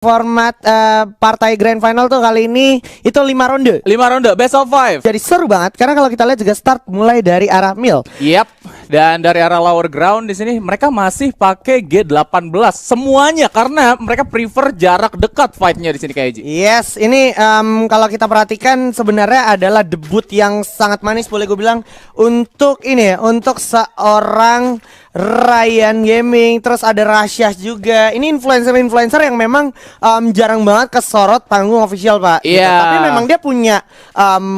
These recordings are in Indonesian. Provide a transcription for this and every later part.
Format partai Grand Final tuh kali ini itu 5 ronde. 5 ronde, best of 5. Jadi seru banget karena kalau kita lihat juga start mulai dari arah Mil. Yap. Dan dari arah lower ground di sini mereka masih pakai G18 semuanya karena mereka prefer jarak dekat fightnya di sini kayak Ji. Yes, ini kalau kita perhatikan sebenarnya adalah debut yang sangat manis boleh gue bilang untuk ini ya, untuk seorang Ryan Gaming, terus ada Rasya juga. Ini influencer-influencer yang memang jarang banget kesorot panggung official, Pak. Iya. Gitu. Tapi memang dia punya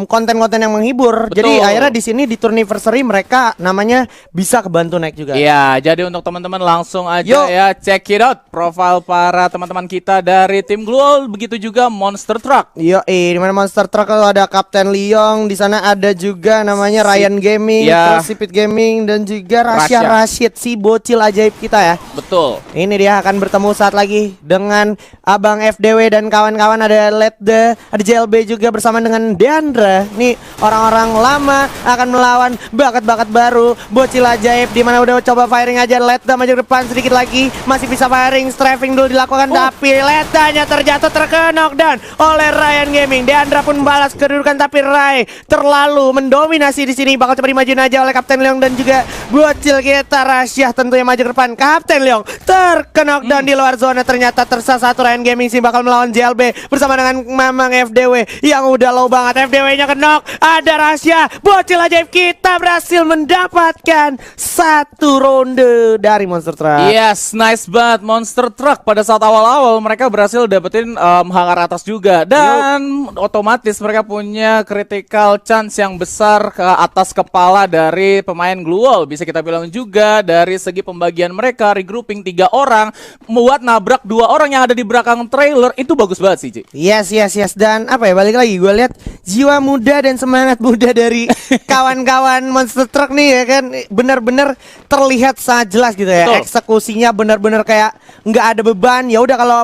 konten-konten yang menghibur. Betul. Jadi akhirnya di sini di Tourniversary mereka namanya bisa kebantu naik juga. Iya, jadi untuk teman-teman langsung aja Yuk. ya check it out profile para teman-teman kita dari tim Gluol, begitu juga Monster Truck. Yo, di mana Monster Truck kalau ada Kapten Leong, di sana ada juga namanya Ryan Gaming, Ya. terus Sipit Gaming dan juga Rasya. Rashid, si bocil ajaib kita ya. Betul. Ini dia akan bertemu saat lagi dengan Abang FDW dan kawan-kawan, ada Letda, ada JLB juga bersama dengan Deandra. Nih orang-orang lama akan melawan bakat-bakat baru, bocil ajaib di mana udah coba firing aja. Letda maju ke depan sedikit lagi, masih bisa firing, strafing dulu dilakukan tapi Leddanya terjatuh terkena oleh Ryan Gaming. Deandra pun membalas kedudukan tapi Ray terlalu mendominasi di sini, bakal coba dimajuin aja oleh Kapten Leong dan juga bocil kita Rasya tentunya maju ke depan. Kapten Leong terkena knockdown di luar zona, ternyata tersisa satu. Ryan Gaming sih bakal melawan JLB bersama dengan Mamang FDW yang udah low banget. FDW-nya knock, ada Rasya, bocil ajaib kita berhasil mendapatkan satu ronde dari Monster Truck. Yes, nice banget Monster Truck. Pada saat awal-awal mereka berhasil dapetin hangar atas juga. Dan otomatis mereka punya critical chance yang besar ke atas kepala dari pemain Gluol. Bisa kita bilang juga dari segi pembagian mereka, regrouping 3 orang buat nabrak 2 orang yang ada di belakang trailer. Itu bagus banget sih, Ci. Yes. Dan apa ya, balik lagi gue lihat jiwa muda dan semangat muda dari kawan-kawan Monster Truck nih ya kan, benar-benar terlihat sangat jelas gitu ya. Betul. Eksekusinya benar-benar kayak nggak ada beban. Ya udah kalau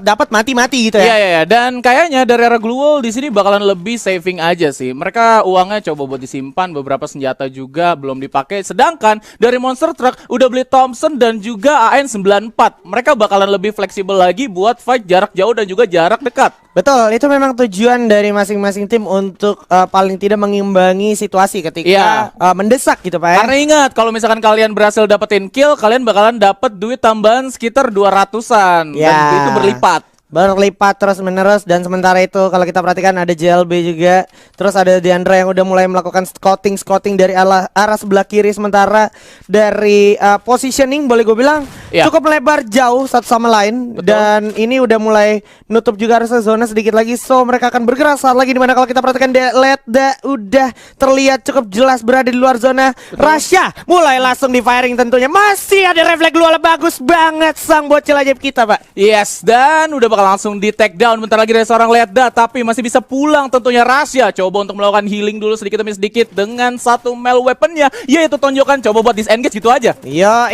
dapat mati gitu ya. Iya. Dan kayaknya dari arah Gluol di sini bakalan lebih saving aja sih. Mereka uangnya coba buat disimpan, beberapa senjata juga belum dipakai. Sedangkan dari Monster Truck udah beli Thompson dan juga AN94. Mereka bakalan lebih fleksibel lagi buat fight jarak jauh dan juga jarak dekat. Betul, itu memang tujuan dari masing-masing tim untuk paling tidak mengimbangi situasi ketika mendesak gitu Pak ya. Karena ingat, kalau misalkan kalian berhasil dapetin kill, kalian bakalan dapet duit tambahan sekitar 200-an. Dan itu berlipat. Berlipat terus menerus. Dan sementara itu kalau kita perhatikan ada JLB juga, terus ada Deandra yang udah mulai melakukan scouting dari arah sebelah kiri. Sementara dari positioning boleh gue bilang cukup melebar jauh satu sama lain. Betul. Dan ini udah mulai nutup juga harusnya zona sedikit lagi, so mereka akan bergerak saat lagi, dimana kalau kita perhatikan Letda udah terlihat cukup jelas berada di luar zona. Rasya mulai langsung di firing tentunya, masih ada refleks luar, bagus banget sang bocil ajaib kita Pak. Yes, dan udah bakal langsung di take down bentar lagi dari seorang Letda, tapi masih bisa pulang tentunya Rasya. Coba untuk melakukan healing dulu sedikit demi sedikit dengan satu mail weaponnya, yaitu tonjokan. Coba buat disengage gitu aja. Iya,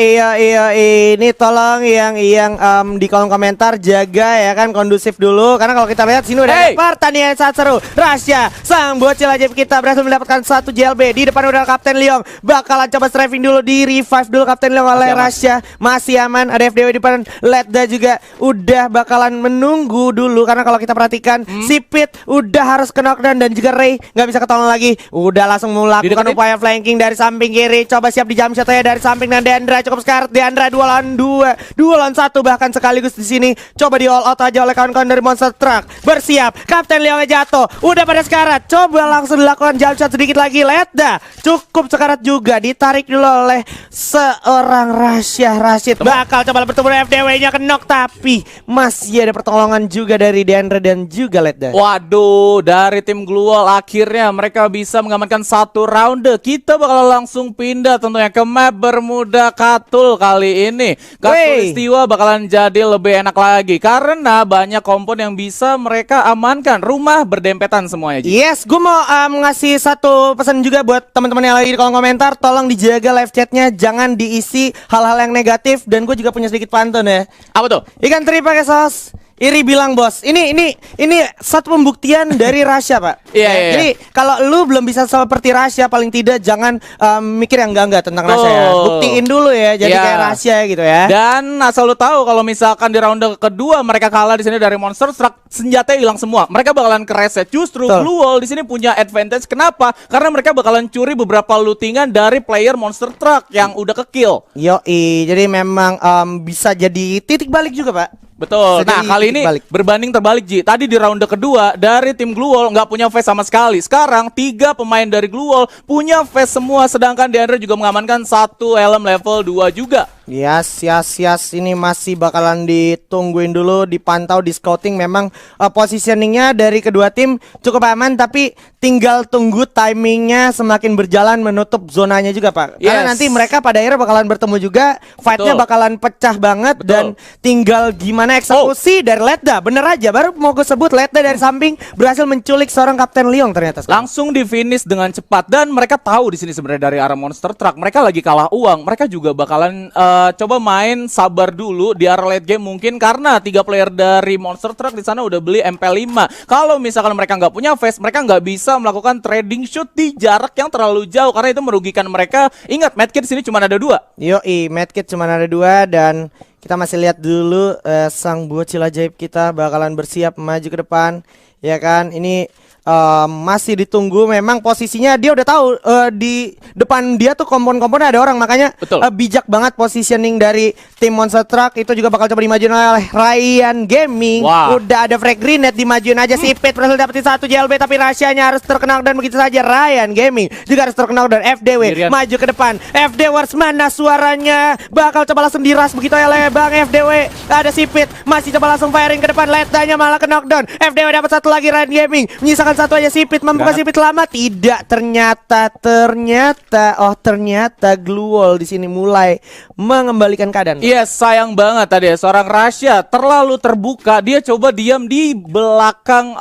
ini tolong yang di kolom komentar jaga ya kan, kondusif dulu karena kalau kita lihat sini udah ada pertandingan sangat seru. Rasya sang bocil ajaib kita berhasil mendapatkan satu JLB. Di depan udah Kapten Leong, bakalan coba strafing dulu, di revive dulu Kapten Leong oleh Rasya. Masih aman, ada FDW di depan. Letda juga udah bakalan menunggu dulu karena kalau kita perhatikan Sipit udah harus ke knockdown dan juga Ray nggak bisa ketolong lagi. Udah langsung melakukan upaya flanking dari samping kiri. Coba siap di jump shot ya dari samping, dan Deandra cukup sekarat. Deandra 2 lawan 2 lawan 1 bahkan sekaligus di sini. Coba di all out aja oleh kawan-kawan dari Monster Truck. Bersiap, Kapten Leong jatuh, udah pada sekarat. Coba langsung dilakukan jump shot sedikit lagi. Letda cukup sekarat juga, ditarik dulu oleh seorang Rasya. Rashid bakal coba bertemu dengan FDW-nya ke knock, tapi masih ada pertolongan juga dari Deandra dan juga Letda. Waduh, dari tim Gluol akhirnya mereka bisa mengamankan satu ronde. Kita bakal langsung pindah tentunya ke map Bermuda Katul kali ini. Katulistiwa bakalan jadi lebih enak lagi karena banyak kompon yang bisa mereka amankan. Rumah berdempetan semuanya. Yes, gue mau ngasih satu pesan juga buat teman-teman yang lagi di kolom komentar. Tolong dijaga live chatnya, jangan diisi hal-hal yang negatif. Dan gue juga punya sedikit pantun ya. Apa tuh? Ikan teri pakai saus, Iri bilang bos, ini satu pembuktian dari Rasya Pak. Iya. Jadi kalau lu belum bisa seperti Rasya, paling tidak jangan mikir yang enggak tentang Rasya ya. Buktiin dulu ya, jadi kayak Rasya gitu ya. Dan asal lu tahu kalau misalkan di ronde kedua mereka kalah di sini dari Monster Truck, senjatanya hilang semua. Mereka bakalan kereset. Justru Blue Wall di sini punya advantage. Kenapa? Karena mereka bakalan curi beberapa lootingan dari player Monster Truck yang udah ke-kill. Yoi, jadi memang bisa jadi titik balik juga Pak. Betul. Nah kali ini berbanding terbalik Ji. Tadi di ronde kedua dari tim Blue Wall nggak punya face sama sekali. Sekarang 3 pemain dari Blue Wall punya face semua. Sedangkan Deandra juga mengamankan 1 helm level 2 juga. Yes. Ini masih bakalan ditungguin dulu, dipantau, di scouting. Memang positioningnya dari kedua tim cukup aman, tapi tinggal tunggu timingnya semakin berjalan menutup zonanya juga Pak. Karena nanti mereka pada akhirnya bakalan bertemu juga, fightnya bakalan pecah banget. Dan tinggal gimana eksekusi dari Letda. Bener aja, baru mau gue sebut Letda dari samping berhasil menculik seorang Kapten Leong ternyata. Langsung di finish dengan cepat, dan mereka tahu di sini sebenarnya dari arah Monster Truck mereka lagi kalah uang. Mereka juga bakalan coba main sabar dulu di arah late game mungkin, karena 3 player dari Monster Truck di sana udah beli MP5. Kalau misalkan mereka nggak punya face, mereka nggak bisa melakukan trading shoot di jarak yang terlalu jauh karena itu merugikan mereka. Ingat, medkit di sini cuma ada 2. Yoi, medkit cuma ada 2 dan kita masih lihat dulu sang bocil ajaib kita bakalan bersiap maju ke depan, ya kan? Ini masih ditunggu. Memang posisinya dia udah tahu di depan dia tuh kompon-kompon ada orang, makanya bijak banget positioning dari tim Monster Truck. Itu juga bakal coba dimajuin oleh Ryan Gaming. Udah ada frag grenade, dimajuin aja. Si Pit berhasil dapetin 1 JLB, tapi rahasianya harus terkenal, dan begitu saja Ryan Gaming juga harus terkenal. Dan FDW maju ke depan. FDWers mana suaranya? Bakal coba langsung diras begitu ya oleh Bang FDW. Ada si Pit masih coba langsung firing ke depan. Letanya malah ke knockdown. FDW dapat 1 lagi. Ryan Gaming menyisakan 1 aja. Si Pit membuka si Pit lama, tidak, ternyata Blue Wall di sini mulai mengembalikan keadaan. Sayang banget tadi ya, seorang Rasya terlalu terbuka. Dia coba diam di belakang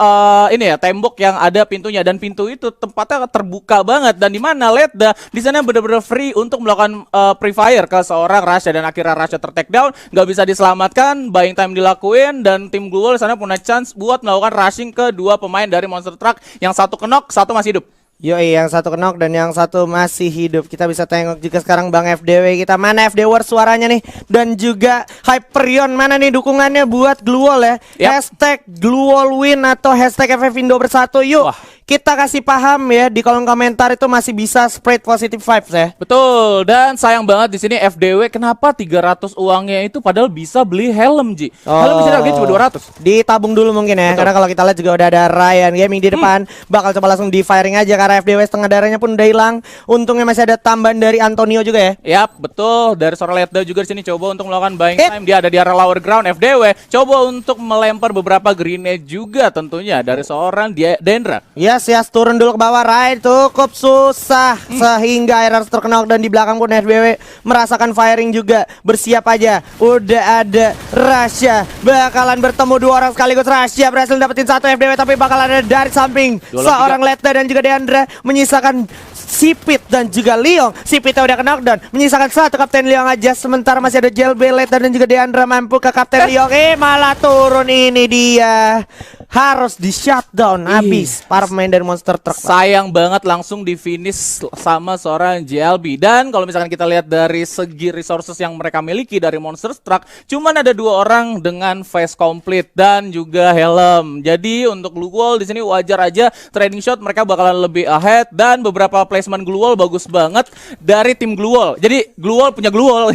tembok yang ada pintunya, dan pintu itu tempatnya terbuka banget. Dan di mana Letda di sana benar-benar free untuk melakukan pre fire ke seorang Rasya, dan akhirnya Rasya ter-take down, nggak bisa diselamatkan. Buying time dilakuin, dan tim Blue Wall di sana punya chance buat melakukan rushing ke 2 pemain dari Monster Truck. Yang 1 knock, 1 masih hidup. Yoi, yang 1 knock dan yang 1 masih hidup. Kita bisa tengok juga sekarang Bang FDW kita. Mana FDW suaranya nih? Dan juga Hyperion mana nih dukungannya buat Blue Wall ya? Hashtag Blue Wall win atau hashtag FF Indo bersatu. Yuk, kita kasih paham ya di kolom komentar, itu masih bisa spread positive vibes ya. Betul, dan sayang banget di sini FDW kenapa 300 uangnya itu padahal bisa beli helm Ji. Helm di sini harganya cuma 200. Ditabung dulu mungkin ya. Karena kalau kita lihat juga udah ada Ryan Gaming di depan. Bakal coba langsung di firing aja karena FDW setengah darahnya pun udah hilang. Untungnya masih ada tambahan dari Antonio juga ya. Yap, betul. Dari seorang Letda juga di sini coba untuk melakukan buying time. Dia ada di arah lower ground. FDW coba untuk melempar beberapa grenade juga tentunya dari seorang Deandra. Yes, turun dulu ke bawah. Ryan cukup susah sehingga air harus terkenal, dan di belakang pun FDW merasakan firing juga. Bersiap aja. Udah ada Rasya. Bakalan bertemu 2 orang sekaligus. Rasya berhasil dapetin 1 FDW, tapi bakalan ada dari samping seorang Letda dan juga Deandra menyisakan si Pit dan juga Leong. Si Pit udah ke knockdown, menyisakan 1 Kapten Leong aja. Sementara masih ada JLB, Letda dan juga Deandra mampu ke Kapten Leong. Malah turun, ini dia. Harus di shutdown habis para pemain dari Monster Truck. Sayang banget langsung di finish sama seorang JLB. Dan kalau misalkan kita lihat dari segi resources yang mereka miliki dari Monster Truck, cuman ada 2 orang dengan face complete dan juga helm. Jadi untuk Blue Wall di sini wajar aja trading shot mereka bakalan lebih ahead, dan beberapa placement Blue Wall bagus banget dari tim Blue Wall. Jadi Blue Wall punya Blue Wall.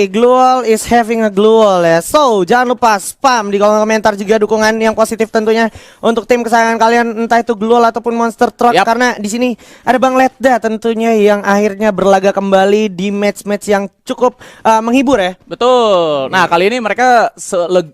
Blue Wall is having a Blue Wall ya. So jangan lupa spam di kolom komentar juga dukungan yang positif tentunya untuk tim kesayangan kalian, entah itu Blue Wall ataupun Monster Truck. Karena di sini ada Bang Letda tentunya yang akhirnya berlaga kembali di match-match yang cukup menghibur ya. Betul. Nah kali ini mereka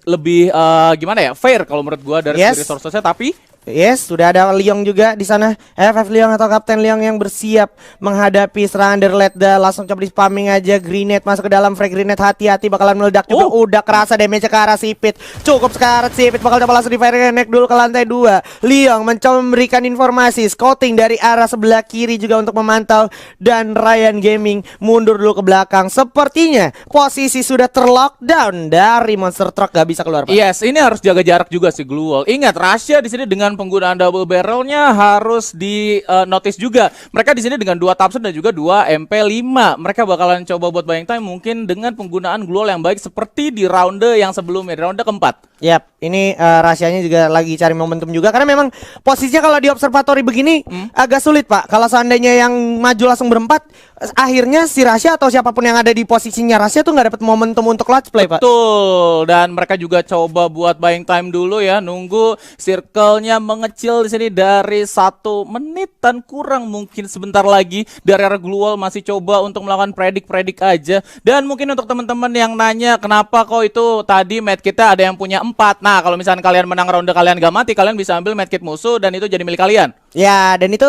lebih gimana ya, fair kalau menurut gua dari segi resourcesnya, tapi Yes, sudah ada Leong juga di sana. FF Leong atau Kapten Leong yang bersiap menghadapi serangan dari Letda. Langsung coba di spamming aja grenade masuk ke dalam frag grenade. Hati-hati bakalan meledak juga. Udah kerasa damage ke arah Sipit. Cukup sekarang Sipit bakal coba langsung di fire grenade dulu ke lantai 2. Leong mencoba memberikan informasi scouting dari arah sebelah kiri juga untuk memantau, dan Ryan Gaming mundur dulu ke belakang. Sepertinya posisi sudah terlockdown dari Monster Truck, gak bisa keluar, Pak. Yes, ini harus jaga jarak juga sih Glue Wall. Ingat, Russia di sini dengan penggunaan double barrelnya harus di notice juga. Mereka di sini dengan 2 Thompson dan juga 2 MP5. Mereka bakalan coba buat buying time mungkin dengan penggunaan Glue Wall yang baik seperti di ronde yang sebelumnya, di ronde keempat. Yap, ini rahasianya juga lagi cari momentum juga, karena memang posisinya kalau di observatory begini agak sulit, Pak. Kalau seandainya yang maju langsung berempat, akhirnya si Rasya atau siapapun yang ada di posisinya Rasya tuh nggak dapat momentum untuk clutch play, Pak. Betul. Dan mereka juga coba buat buying time dulu ya, nunggu circle-nya mengecil di sini dari 1 menitan kurang, mungkin sebentar lagi. Dari arah Glue Wall masih coba untuk melakukan predik aja. Dan mungkin untuk teman-teman yang nanya kenapa kok itu tadi med kita ada yang punya 4. Nah, kalau misalnya kalian menang ronde kalian gak mati, kalian bisa ambil medkit musuh dan itu jadi milik kalian. Ya, dan itu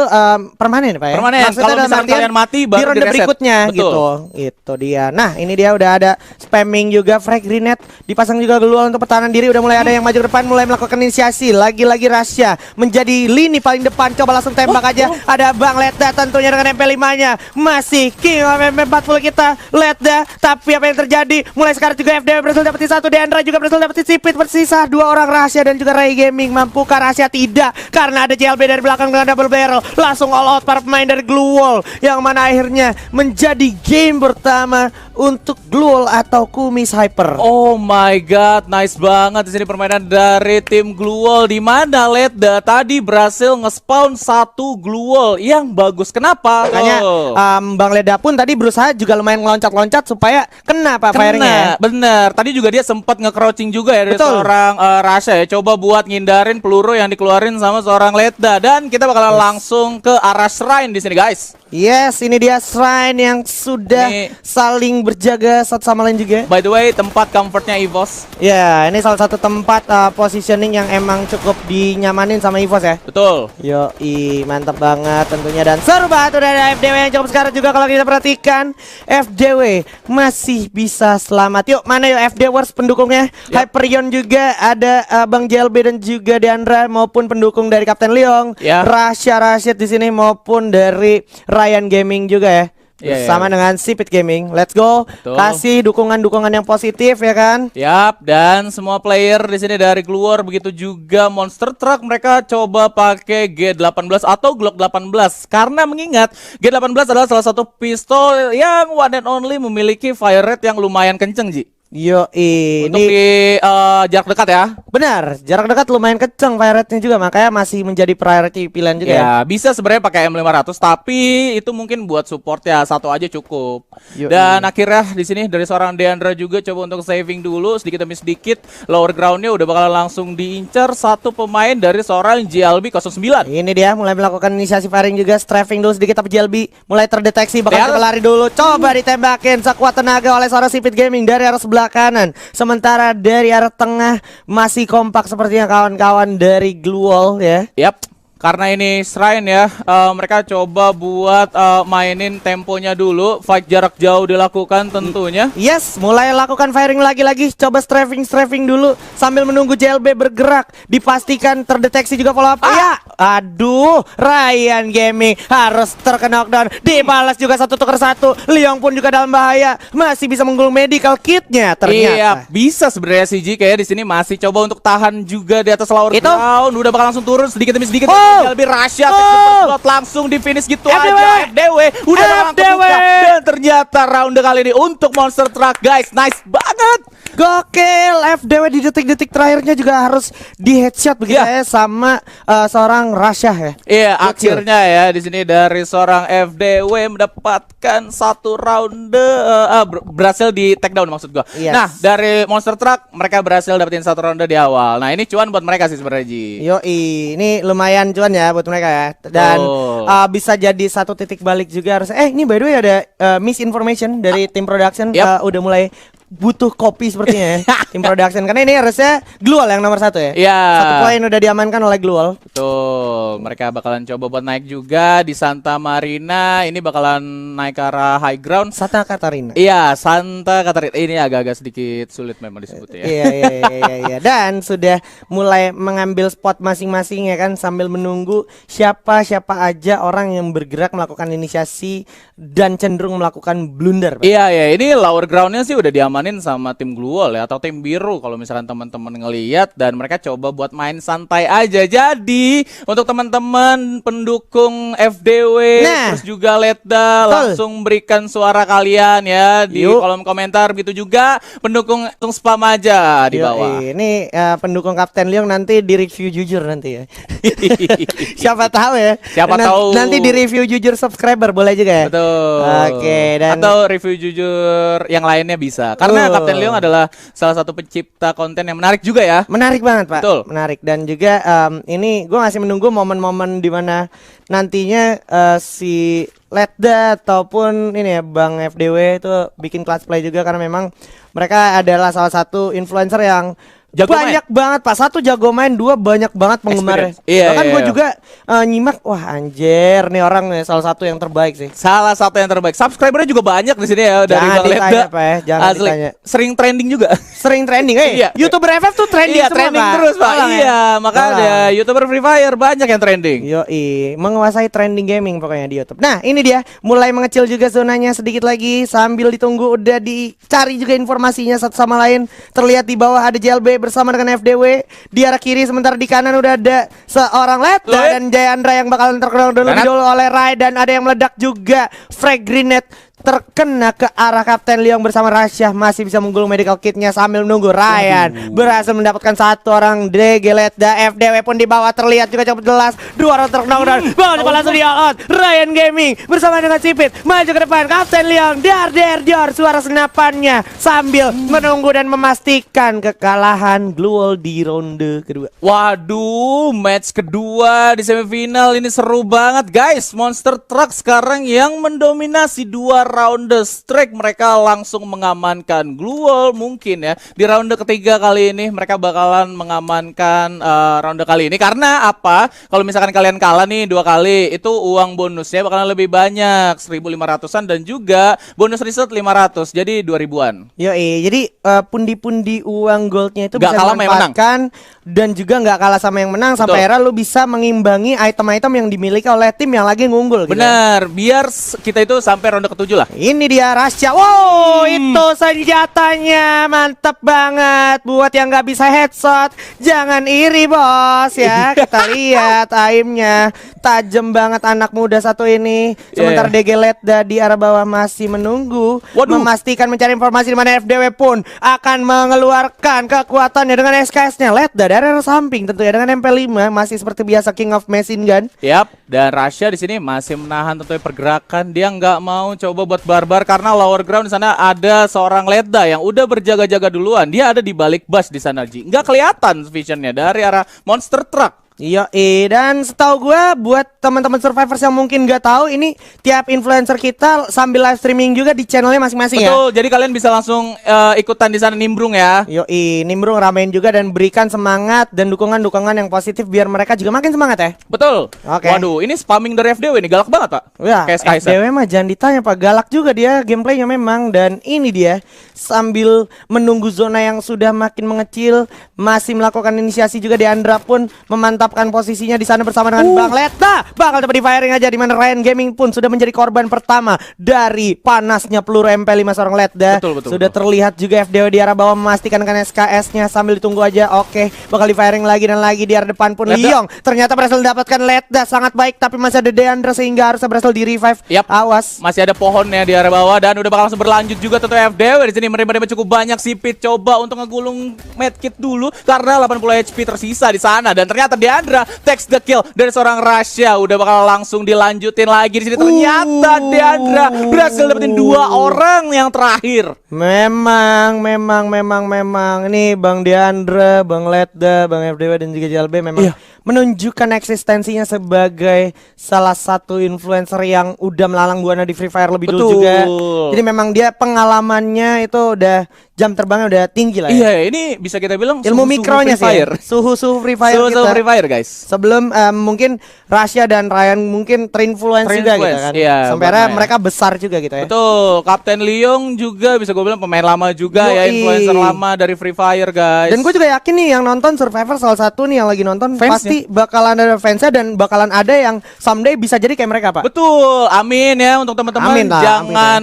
permanen, Pak ya. Permanen. Kalau misalnya kalian mati baru di ronde berikutnya. Betul. Gitu. Itu dia. Nah, ini dia udah ada spamming juga frag grenade, dipasang juga Glue Wall untuk pertahanan diri. Udah mulai ada yang maju ke depan, mulai melakukan inisiasi. Lagi-lagi Rasya menjadi lini paling depan. Coba langsung tembak aja. Ada Bang Letda tentunya dengan MP5-nya. Masih King of MP40 kita Letda. Tapi apa yang terjadi? Mulai sekarang juga FDW berhasil dapetin 1, Deandra juga berhasil dapetin Sipit. Bersisa 2 orang Rasya dan juga Ray Gaming. Mampukah Rasya? Tidak, karena ada JLB dari belakang dengan double barrel. Langsung all out para pemain dari Glue Wall, yang mana akhirnya menjadi game pertama untuk Glue Wall atau Kumis Hyper. Oh my god, nice banget di sini permainan dari tim Glue Wall, di mana Letda tadi berhasil nge-spawn 1 Glue Wall yang bagus. Kenapa? Makanya Bang Leda pun tadi berusaha juga lumayan ngeloncat-loncat supaya kena Pak firingnya. Bener. Tadi juga dia sempat nge-crouching juga ya dari seorang Rasya ya. Coba buat ngindarin peluru yang dikeluarin sama seorang Letda. Dan kita bakalan langsung ke arah shrine di sini, guys. Yes, ini dia shrine yang sudah saling berjaga satu sama lain juga. By the way, tempat comfortnya EVOS. Ya, ini salah satu tempat positioning yang emang cukup dinyamanin sama EVOS ya. Betul. Yoi, mantap banget tentunya, dan seru banget udah ada FDW yang cukup sekarang juga. Kalau kita perhatikan FDW masih bisa selamat. Yuk, mana yuk FDWers pendukungnya? Hyperion juga ada, Bang JLB dan juga Deandra, maupun pendukung dari Kapten Leong, Rasya Rashid di sini, maupun dari Ryan Gaming juga ya. Bersama dengan Sipit Gaming. Let's go. Betul. Kasih dukungan-dukungan yang positif ya kan. Yap, dan semua player di sini dari Glue Wall, begitu juga Monster Truck, mereka coba pakai G18 atau Glock 18 karena mengingat G18 adalah salah satu pistol yang one and only memiliki fire rate yang lumayan kenceng, Ji. Yo, untuk di jarak dekat ya. Benar, jarak dekat lumayan kenceng fire rate-nya juga, makanya masih menjadi priority pilihan juga. Ya, bisa sebenarnya pakai M500, tapi itu mungkin buat support ya, 1 aja cukup. Dan akhirnya di sini dari seorang Deandra juga coba untuk saving dulu sedikit demi sedikit. Lower ground-nya udah bakal langsung diincar 1 pemain dari seorang JLB 09. Ini dia mulai melakukan inisiasi firing juga, strafing dulu sedikit, tapi JLB mulai terdeteksi bakal lari dulu. Coba ditembakin sekuat tenaga oleh seorang Sipit Gaming dari arah sebelah kanan. Sementara dari arah tengah masih kompak sepertinya kawan-kawan dari Glue Wall ya. Yap. Karena ini shrine ya, mereka coba buat mainin temponya dulu, fight jarak jauh dilakukan tentunya. Yes, mulai lakukan firing lagi-lagi, coba strafing dulu sambil menunggu JLB bergerak, dipastikan terdeteksi juga follow up. Ya, aduh, Ryan Gaming harus terkena knockdown, dibalas juga 1 tukar 1. Leong pun juga dalam bahaya, masih bisa menggulung medical kitnya ternyata. Iya, bisa sebenarnya CG kayak di sini masih coba untuk tahan juga di atas lower ground, udah bakal langsung turun sedikit demi sedikit. Lebih Rasya langsung di finish gitu aja. FDW udah langsung terbuka. Dan ternyata round kali ini untuk Monster Truck, guys. Nice banget. Gokil, FDW di detik-detik terakhirnya juga harus di headshot begitu ya sama seorang Rasya ya. Iya, akhirnya ya di sini dari seorang FDW mendapatkan 1 round berhasil di take down maksud gua. Nah, dari Monster Truck mereka berhasil dapetin 1 round di awal. Nah, ini cuan buat mereka sih sebenarnya, Ji. Yoi, ini lumayan cuan ya buat mereka ya. Dan bisa jadi 1 titik balik juga harus. Ini by the way ada misinformation dari tim production udah mulai butuh kopi sepertinya ya. Tim production karena ini harusnya Glual yang nomor 1 ya. Iya. 1 poin udah diamankan oleh Glual. Betul, mereka bakalan coba buat naik juga di Santa Marina. Ini bakalan naik ke arah high ground. Santa Catarina. Iya, Santa Catarina. Ini agak-agak sedikit sulit memang disebut ya. Iya. Dan sudah mulai mengambil spot masing-masing ya kan, sambil menunggu siapa aja orang yang bergerak melakukan inisiasi dan cenderung melakukan blunder, Pak. Iya, ini lower groundnya sih udah diamanin sama tim Glual ya, atau tim biru kalau misalkan teman-teman ngelihat, dan mereka coba buat main santai aja. Jadi untuk teman-teman pendukung FDW terus juga Letda, langsung berikan suara kalian ya di kolom komentar. Begitu juga pendukung spam aja di bawah. Ini pendukung Kapten Leong nanti di review jujur nanti ya. Siapa tahu ya. Tahu. Nanti di review jujur subscriber boleh juga ya. Betul. Oke, dan atau review jujur yang lainnya bisa. Karena Kapten Leong adalah salah satu pencipta konten yang menarik juga ya. Menarik banget, Pak. Betul. Menarik, dan juga ini gue masih menunggu momen-momen di mana nantinya si Letda ataupun ini ya Bang FDW itu bikin class play juga, karena memang mereka adalah salah satu influencer yang banyak banget, Pak. 1 jago main, 2 banyak banget penggemarnya. Bahkan gue juga nyimak, wah anjir nih orang nih salah satu yang terbaik sih. Salah satu yang terbaik. Subscribernya juga banyak di sini ya dari Bang Letda. Jangan ditanya. Sering trending juga. Sering trending, Iya. YouTuber FF tuh trending semua, trending Pak. terus, Pak. Iya, makanya ada YouTuber Free Fire banyak yang trending. Menguasai trending gaming pokoknya di YouTube. Nah, ini dia mulai mengecil juga zonanya sedikit lagi sambil ditunggu, udah dicari juga informasinya satu sama lain. Terlihat di bawah ada JLB bersama dengan FDW di arah kiri, sementara di kanan udah ada seorang Letda dan Jayandra yang bakalan terkenal dulu oleh Rai, dan ada yang meledak juga. Frag grenade terkena ke arah Kapten Leong bersama Rasya, masih bisa menggulung medical kitnya sambil menunggu. Ryan berhasil mendapatkan 1 orang. DG Letda, FDW pun di bawah terlihat juga cukup jelas. 2 orang terkena dan langsung di all out. Ryan Gaming bersama dengan Sipit maju ke depan. Kapten Leong dior suara senapannya sambil menunggu dan memastikan kekalahan Glual di ronde kedua. Waduh, match kedua di semifinal ini seru banget guys. Monster Truck sekarang yang mendominasi 2 ronde strike. Mereka langsung mengamankan Glual mungkin ya. Di ronde ketiga kali ini mereka bakalan mengamankan ronde kali ini. Karena apa? Kalau misalkan kalian kalah nih 2 kali, itu uang bonusnya bakalan lebih banyak, 1.500-an, dan juga bonus reset 500, jadi 2.000-an. Jadi pundi-pundi uang goldnya itu gak bisa dimanfaatkan dan juga nggak kalah sama yang menang. Sampai era lu bisa mengimbangi item-item yang dimiliki oleh tim yang lagi ngunggul. Benar, biar kita itu sampai ronde ke-7 lah. Ini dia Rasya. Wow, itu senjatanya mantep banget. Buat yang nggak bisa headshot, jangan iri bos ya. Kita lihat aimnya tajam banget anak muda satu ini. Sementara DG Letda di arah bawah masih menunggu, memastikan mencari informasi di mana FDW pun akan mengeluarkan kekuatannya dengan SKS-nya. Letda dari arah samping tentunya dengan MP5 masih seperti biasa King of Machine Gun. Dan Rasya di sini masih menahan tentunya pergerakan. Dia nggak mau coba buat barbar karena lower ground di sana ada seorang Letda yang udah berjaga-jaga duluan. Dia ada di balik bus di sana, Ji. Nggak kelihatan visionnya dari arah Monster Truck. Dan setahu gue buat teman-teman survivors yang mungkin nggak tahu, ini tiap influencer kita sambil live streaming juga di channelnya masing-masing. Betul, jadi kalian bisa langsung ikutan di sana nimbrung ya. Nimbrung, ramein juga dan berikan semangat dan dukungan-dukungan yang positif biar mereka juga makin semangat ya. Betul. Waduh, ini spamming dari FDW nih, galak banget, Pak. Kayak FDW mah jangan ditanya, Pak, galak juga dia gameplaynya memang. Dan ini dia sambil menunggu zona yang sudah makin mengecil, masih melakukan inisiasi juga. Diandra pun memantapkan posisinya di sana bersama dengan Bang Letda. Bakal dapat di firing aja, di mana Ryan Gaming pun sudah menjadi korban pertama dari panasnya peluru MP5 seorang Letda. Sudah terlihat juga FDW di arah bawah memastikan dengan SKS-nya sambil ditunggu aja. Bakal di firing lagi dan lagi. Di arah depan pun Leong ternyata berhasil mendapatkan Letda sangat baik, tapi masih ada Deandra sehingga harusnya berhasil di revive. Awas, masih ada pohonnya di arah bawah dan udah bakal langsung berlanjut juga tentu FDW di sini. Menerima cukup banyak. Sipit coba untuk ngegulung medkit dulu karena 80 HP tersisa di sana, dan ternyata Deandra takes the kill dari seorang Rasya. Udah bakal langsung dilanjutin lagi di sini. Ternyata Deandra berhasil dapetin 2 orang yang terakhir. Memang ini Bang Deandra, Bang Letda, Bang FDW dan juga JLB memang menunjukkan eksistensinya sebagai salah satu influencer yang udah melalang buana di Free Fire lebih dulu juga. Jadi memang dia pengalamannya itu udah jam terbangnya udah tinggi lah ya. Iya, ini bisa kita bilang Ilmu mikronya sih. Suhu Free Fire Suhu kita. Free Fire, guys. Sebelum mungkin Rasya dan Ryan mungkin terinfluence juga gitu kan. Iya, Sampai akhirnya mereka besar juga gitu ya. Betul, Kapten Leong juga bisa gue bilang pemain lama juga ya, influencer lama dari Free Fire, guys. Dan gue juga yakin nih yang nonton Survivor salah satu nih yang lagi nonton Fansnya. pasti bakalan ada fansnya dan bakalan ada yang someday bisa jadi kayak mereka, Pak. Betul, amin ya untuk teman-teman. Amin lah, Jangan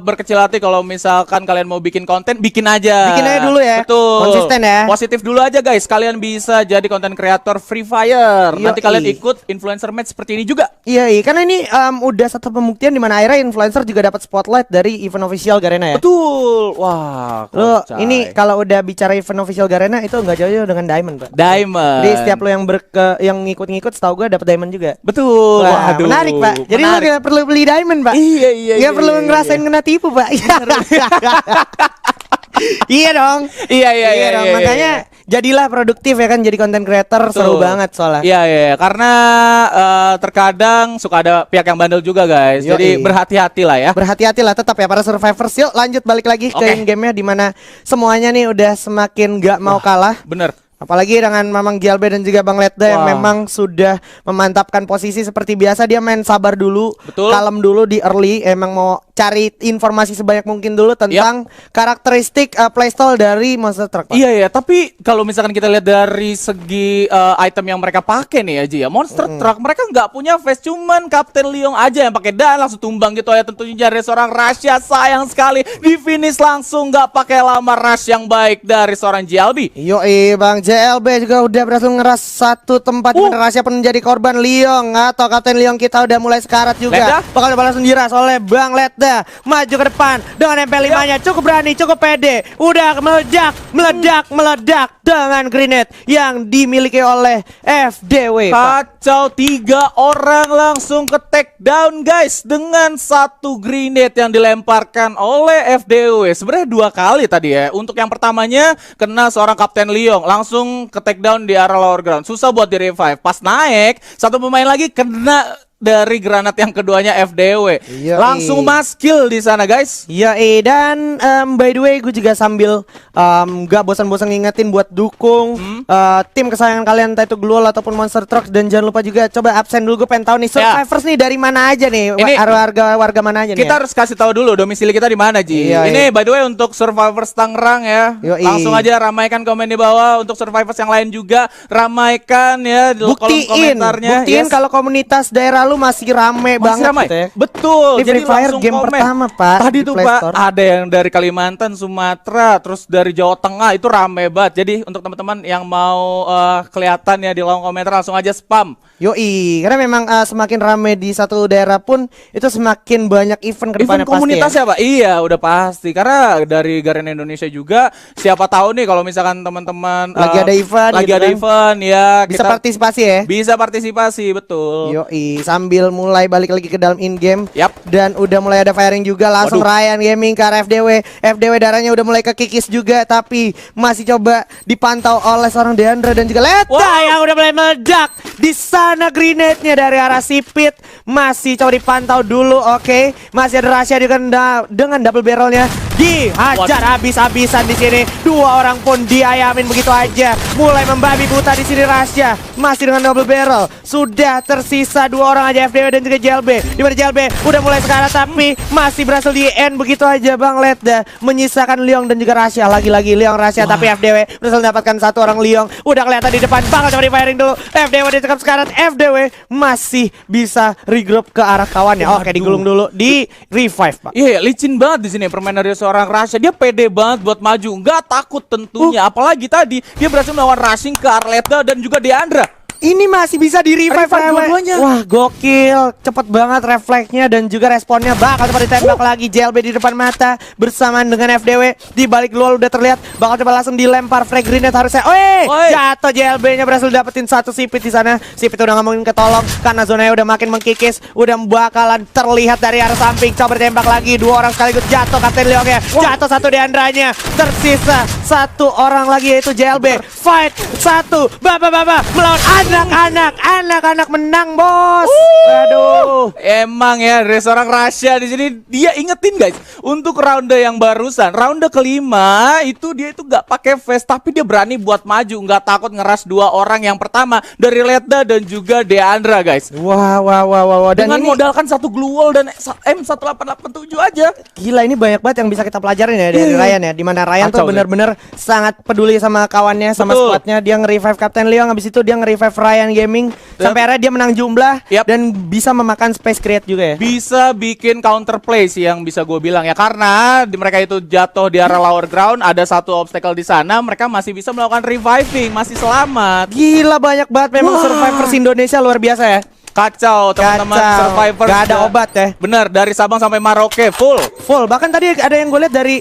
berkecil hati kalau misalkan kalian mau bikin konten, bikin aja. Bikin aja dulu ya. Betul. Konsisten ya. Positif dulu aja guys. Kalian bisa jadi konten kreator Free Fire. Nanti kalian ikut influencer match seperti ini juga. Iya, karena ini udah satu pembuktian di mana akhirnya influencer juga dapat spotlight dari event official Garena ya. Betul. Wah, Lo kocak. ini kalau udah bicara event official Garena itu nggak jauh-jauh dengan Diamond, Pak. Diamond. Jadi setiap lo yang ngikut-ngikut setahu gue dapat Diamond juga. Betul. Wah, Waduh, menarik, Pak. Jadi lo nggak perlu beli Diamond, Pak. Iya. Nggak perlu ngerasain kena tipu, Pak. Iya dong. Iya. Dong. Makanya jadilah produktif ya kan, jadi content creator. Betul. Seru banget soalnya. Iya. Karena terkadang suka ada pihak yang bandel juga, guys. Yoi. Jadi berhati-hati lah ya. Berhati-hatilah tetap ya para survivors. Yuk lanjut balik lagi ke in-game-nya dimana semuanya nih udah semakin gak mau kalah. Bener. Apalagi dengan Mamang Jalbe dan juga Bang Letda yang memang sudah memantapkan posisi seperti biasa. Dia main sabar dulu, Betul. kalem dulu di early. Emang mau cari informasi sebanyak mungkin dulu tentang karakteristik playstyle dari Monster Truck, Pak. Iya, tapi kalau misalkan kita lihat dari segi item yang mereka pakai nih ya Ji ya, Monster Truck mereka nggak punya face, cuman Kapten Leong aja yang pakai dan langsung tumbang gitu ya. Tentunya dari seorang Rasya, sayang sekali di finish langsung nggak pakai lama rush yang baik dari seorang JLB. Yoi, Bang JLB juga udah berhasil ngeras satu tempat di mana Rasya pun menjadi korban Leong atau Kapten Leong kita udah mulai sekarat juga. Letda? Bakal dibalas diras oleh Bang Letda. Maju ke depan dengan MP5-nya cukup berani, cukup pede. Udah meledak dengan grenade yang dimiliki oleh FDW, Pak. Kacau, 3 orang langsung ke take down guys dengan satu grenade yang dilemparkan oleh FDW. Sebenarnya 2 kali tadi ya. Untuk yang pertamanya kena seorang Kapten Leong, langsung ke take down di arah lower ground. Susah buat di revive. Pas naik, satu pemain lagi kena dari granat yang keduanya FDW. Langsung mass kill di sana guys. Iya, dan by the way gue juga sambil gak bosan-bosan ngingetin buat dukung tim kesayangan kalian, entah itu Gluol ataupun Monster Truck. Dan jangan lupa juga coba absen dulu, gue pengen tahu nih survivors nih dari mana aja nih. Ini warga mana aja nih. Kita harus kasih tahu dulu domisili kita di mana Ji. Ini by the way untuk survivors Tangerang ya. Langsung aja ramaikan komen di bawah. Untuk survivors yang lain juga ramaikan ya di kolom komentarnya. Buktiin kalau komunitas daerah lu masih rame banget gitu ya. Betul. Di Free Fire game komen. pertama, Pak. Tadi tuh Pak ada yang dari Kalimantan, Sumatera, terus dari Jawa Tengah, itu rame banget. Jadi untuk teman-teman yang mau kelihatan ya di kolom komentar langsung aja spam. Yoi, karena memang semakin rame di satu daerah pun itu semakin banyak event ke depannya pasti. Komunitas ya, Pak? Iya, udah pasti. Karena dari Garena Indonesia juga siapa tahu nih kalau misalkan teman-teman lagi ada event, lagi ada event ya, bisa partisipasi ya. Bisa partisipasi, betul. Yoi, sambil mulai balik lagi ke dalam in game. Yap. Dan udah mulai ada firing juga langsung. Ryan Gaming ke arah FDW. FDW darahnya udah mulai kekikis juga, tapi masih coba dipantau oleh seorang Deandra dan juga Leta yang udah mulai meledak. Di sana grenade-nya dari arah Sipit masih coba dipantau dulu. Oke, masih ada Rasya dengan double barrelnya dihajar habis-habisan di sini. 2 orang pun diayamin begitu aja. Mulai membabi buta di sini Rasya masih dengan double barrel. Sudah tersisa 2 orang aja, FDW dan juga JLB. Di mana JLB udah mulai sekarang tapi masih berhasil di end begitu aja. Bang Letda menyisakan Leong dan juga Rasya. Lagi-lagi Leong Rasya, tapi FDW berhasil mendapatkan 1 orang Leong. Udah kelihatan di depan, bakal coba di firing dulu. FDW dicekap sekarang. FDW masih bisa regroup ke arah kawannya. Oke, digulung dulu, di revive, Pak. Iya, licin banget di sini permainan dari seorang Rasya. Dia pede banget buat maju, nggak takut tentunya. Apalagi tadi dia berhasil melawan rushing ke Arleta dan juga Deandra. Ini masih bisa di revive dua-duanya. Wah, gokil. Cepet banget refleksnya dan juga responnya. Bakal coba ditembak lagi. JLB di depan mata bersamaan dengan FDW. Di balik luar udah terlihat. Bakal coba langsung dilempar frag grenade harusnya. Jatuh. JLB-nya berhasil dapetin 1 Sipit di sana. Sipit udah nggak mungkin ketolong karena zonanya udah makin mengkikis. Udah bakalan terlihat dari arah samping. Coba ditembak lagi. 2 orang sekaligus jatuh. Kapten Leongnya jatuh, 1 Deandranya. Tersisa 1 orang lagi yaitu JLB. Fight 1 Baba melawan Andra. Anak-anak menang, Bos. Aduh. Emang ya dari seorang Rasya di sini dia ingetin guys untuk ronde yang barusan, ronde kelima itu dia itu nggak pakai face tapi dia berani buat maju, nggak takut ngeras dua orang yang pertama dari Ledda dan juga Deandra guys. Wah. Dan Dengan ini modalkan satu glue wall dan M1887 aja. gila, ini banyak banget yang bisa kita pelajarin ya dari Ryan ya. Dimana Ryan Kacau tuh bener-bener sangat peduli sama kawannya, sama Betul. squadnya. Dia nge-revive Captain Leon, habis itu dia nge-revive Ryan Gaming. Sampai akhirnya dia menang jumlah dan bisa memakan space create juga ya. Bisa bikin counterplay sih yang bisa gue bilang ya, karena di mereka itu jatuh di area lower ground, ada satu obstacle di sana, mereka masih bisa melakukan reviving, masih selamat. Gila, banyak banget memang survivors Indonesia, luar biasa ya. Kacau teman-teman survivors. Gak ada obat ya. Bener, dari Sabang sampai Merauke full. Bahkan tadi ada yang gue lihat dari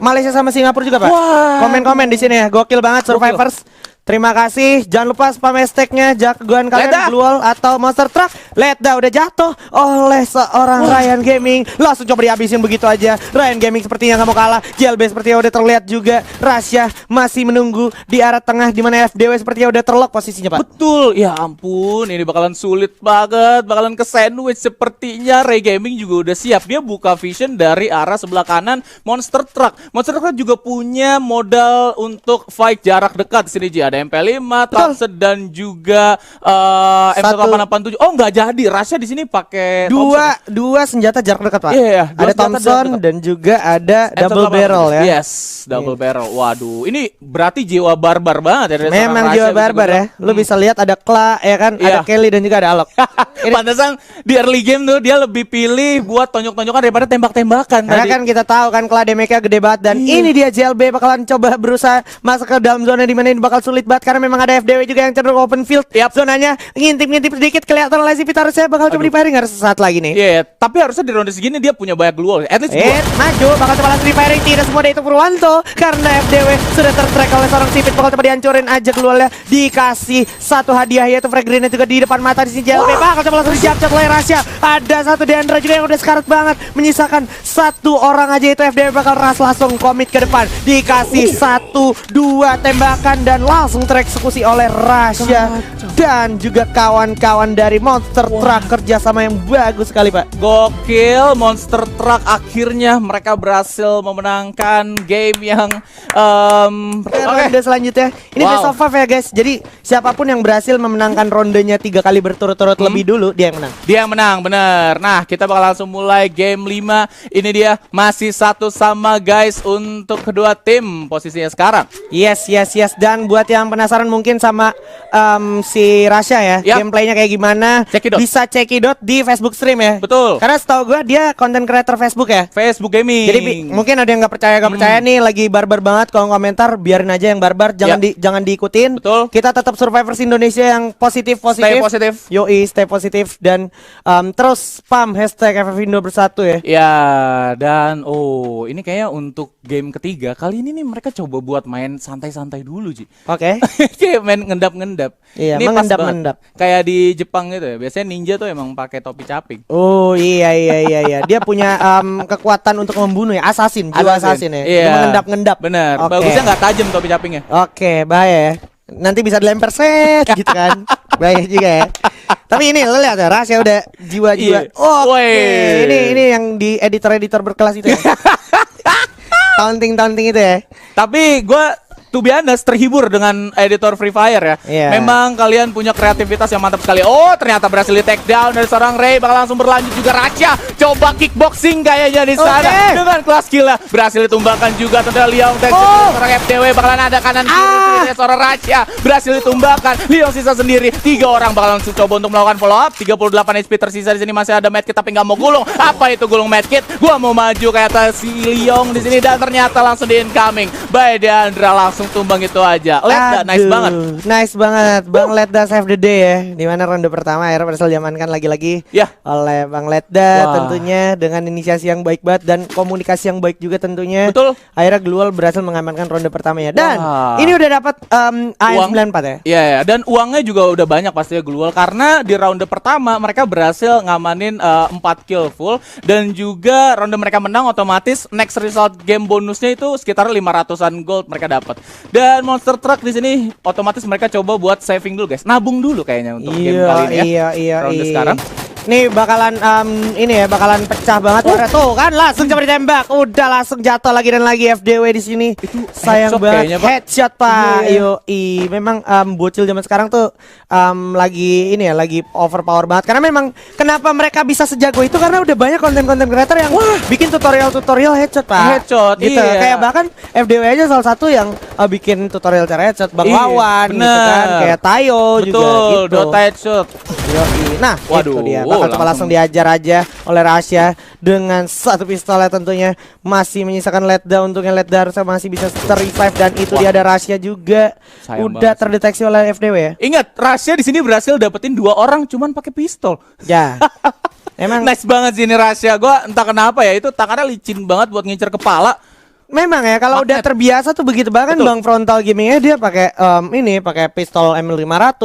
Malaysia sama Singapura juga, Pak. Wah. Komen-komen di sini ya. Gokil banget survivors. Terima kasih. Jangan lupa spam hashtagnya jagoan kalian Ledda. Blue Wall atau Monster Truck. Ledda udah jatuh oleh seorang Ryan Gaming. Langsung coba dihabisin begitu aja. Ryan Gaming sepertinya nggak mau kalah. JLB sepertinya udah terlihat juga. Rasya masih menunggu di arah tengah di mana FDW sepertinya udah terlock posisinya, Pak. Betul, ya ampun, ini bakalan sulit banget, bakalan ke sandwich sepertinya. Ray Gaming juga udah siap, dia buka vision dari arah sebelah kanan Monster Truck. Monster Truck juga punya modal untuk fight jarak dekat. Di sini Ji, ada MP5, Thompson dan juga M1887. Oh nggak jadi, Rasya di sini pakai Dua senjata jarak dekat, Pak. Iya, dua ada senjata Thompson jarak dekat. dan juga ada double barrel ya. Yes, double barrel. Waduh, ini berarti jiwa barbar banget ya dari seorang Memang Rasya jiwa bisa barbar gue ya. bilang. Lu bisa lihat ada Kla ya kan, Iya. ada Kelly dan juga ada Alok. Pantesan di early game tuh dia lebih pilih buat tonjok-tonjokan daripada tembak-tembakan Karena tadi. kan kita tahu kan Kla damage-nya gede banget dan ini dia JLB bakalan coba berusaha masuk ke dalam zona di mana ini bakal sulit banget karena memang ada FDW juga yang cenderung open field. Zonanya ngintip-ngintip sedikit kelihatan oleh si Vitarusnya bakal coba di-firing harus sesaat lagi nih. Iya, tapi harusnya di ronde segini dia punya banyak glue wall. At least dua. Maju bakal coba langsung di-firing, tidak semua itu Purwanto karena FDW sudah tertrack oleh seorang Sipit, bakal coba dihancurin aja keluarnya, dikasih satu hadiah yaitu frag grenade juga di depan mata di sini JLB, bakal coba langsung dijabcat oleh Rasya. Ada satu Deandra juga yang udah sekarat banget, menyisakan satu orang aja itu FDW bakal langsung komit ke depan, dikasih 1-2 tembakan dan langsung tereksekusi oleh Rasya dan juga kawan-kawan dari Monster Truck. Kerjasama yang bagus sekali, Pak. Gokil, Monster Truck akhirnya mereka berhasil memenangkan game yang Ronde selanjutnya ini best of 5 ya guys. Jadi siapapun yang berhasil memenangkan rondenya 3 kali berturut-turut lebih dulu, dia yang menang. Dia yang menang, bener. Nah, kita bakal langsung mulai game 5. Ini dia masih 1 sama guys untuk kedua tim posisinya sekarang. Yes. Dan buat yang penasaran mungkin sama si Rasya ya, Yap. gameplaynya kayak gimana, Cekidot. bisa cekidot di Facebook stream ya. Betul. Karena setahu gue dia content creator Facebook ya. Facebook Gaming. Jadi mungkin ada yang nggak percaya nih lagi barbar banget, kalau komentar biarin aja yang barbar, jangan diikutin. Betul. Kita tetap survivors Indonesia yang positif. Stay positif. Yoi, stay positif dan terus spam hashtag FFindo bersatu ya. Ya, dan ini kayaknya untuk game ketiga kali ini nih mereka coba buat main santai-santai dulu, Ji. Oke. Kayak main ngendap-ngendap. Iya, Ini pas mengendap-ngendap. banget. Kayak di Jepang gitu ya. Biasanya ninja tuh emang pakai topi caping. Oh iya. Dia punya kekuatan untuk membunuh ya, assassin, jiwa assassin ya. Iya. Dia mengendap-ngendap. Bener. Oke. Bagusnya nggak tajam topi capingnya. Oke, bahaya ya. Nanti bisa dilempar set gitu kan. Bahaya juga ya. Tapi ini lo lihat ya, Rasya udah jiwa-jiwa. Iya. Oke. Woi. Ini yang di editor-editor berkelas itu ya. Taunting itu ya. Tapi gue to be honest, terhibur dengan editor Free Fire ya. Iya. Memang kalian punya kreativitas yang mantap sekali. Oh, ternyata berhasil di take down dari seorang Ray. Bakal langsung berlanjut juga Rasya. Coba kickboxing kayaknya di sana. Oke. Dengan kelas gila. Berhasil ditumbangkan juga. Tentunya Leong Tech seorang FTW. Bakalan ada kanan kiri dari seorang Rasya. Berhasil ditumbangkan. Leong sisa sendiri. 3 orang bakal langsung coba untuk melakukan follow up. 38 HP tersisa di sini, masih ada medkit tapi nggak mau gulung. Apa itu gulung medkit? Gua mau maju kayak si Leong di sini dan ternyata langsung di incoming. By Deandra langsung tumbang itu aja. Ledda nice banget. Nice banget. Bang Ledda save the day ya. Dimana ronde pertama akhirnya berhasil diamankan lagi-lagi Ya. oleh Bang Ledda. Wah. Tentunya dengan inisiasi yang baik banget dan komunikasi yang baik juga tentunya. Betul. Akhirnya Glual berhasil mengamankan ronde pertamanya. Dan Wah. ini udah dapat AM94 ya. Iya, dan uangnya juga udah banyak pastinya Glual karena di ronde pertama mereka berhasil ngamanin 4 kill full dan juga ronde mereka menang otomatis next result game bonusnya itu sekitar 500-an gold mereka dapat. Dan Monster Truck di sini otomatis mereka coba buat saving dulu guys. Nabung dulu kayaknya untuk game kali ini ya. Ronde sekarang. Nih bakalan bakalan pecah banget. Tuh kan langsung coba ditembak. Udah langsung jatuh lagi dan lagi FDW di sini. Itu sayang banget. kayaknya, Pak. Headshot Pak. Iya. Yoi. Memang bocil zaman sekarang tuh lagi overpower banget. Karena memang kenapa mereka bisa sejago itu karena udah banyak konten-konten creator yang bikin tutorial headshot Pak. Headshot, gitu. iya. Kayak bahkan FDW aja salah satu yang bikin tutorial cara headshot. Bang Wawan gitu kan. Kayak Tayo juga gitu. Dota headshot. Yoi. Nah, Waduh, itu dia. Bakal coba langsung diajar aja oleh Rasya dengan satu pistol ya tentunya. Masih menyisakan letdown, untungnya letdown harusnya masih bisa ter-revive dan itu dia ada Rasya juga. Sayang Udah banget. terdeteksi oleh FDW ya. Ingat, Rasya di sini berhasil dapetin 2 orang cuman pakai pistol. Ya. Emang Nice banget sih ini Rasya. Gua entah kenapa ya itu tangannya licin banget buat ngincer kepala. memang ya kalau udah Magnet. terbiasa tuh begitu bahkan Betul. Bang Frontal Gamingnya dia pakai pakai pistol M500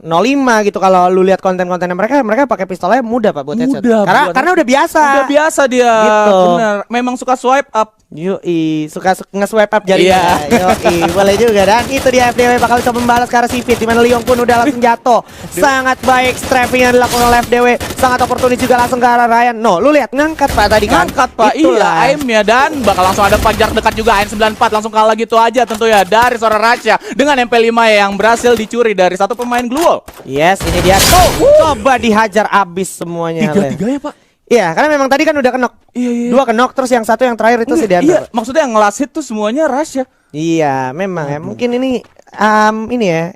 05 gitu. Kalau lu lihat konten-kontennya mereka pakai pistolnya mudah Pak buat headshot. Mudah Karena udah biasa. Udah biasa dia. Gitu. Bener. Memang suka swipe up. Yoi, suka nge-swipe up jarinya. Iya. Yoi, boleh juga. Dan itu dia FDW bakal coba membalas ke arah Sivit, di mana Leong pun udah langsung jatuh. Sangat baik strafing yang dilakukan oleh FDW. Sangat oportunis juga langsung ke arah Ryan. No, lu lihat ngangkat Pak tadi kan. Ngangkat Pak, Itulah. iya aimnya. Dan bakal langsung ada panjar dekat juga AN94. Langsung kalah gitu aja tentu ya dari seorang Rasya. Dengan MP5 yang berhasil dicuri dari satu pemain Gluol. Yes, ini dia tuh. Coba dihajar abis semuanya. Le. 3-3 ya Pak. Iya, karena memang tadi kan udah kenok. Iya. 2 kenok terus yang satu yang terakhir itu si Iya, Deandre. maksudnya yang ngelas hit tuh semuanya Rasya. Iya, memang ya. Mungkin ini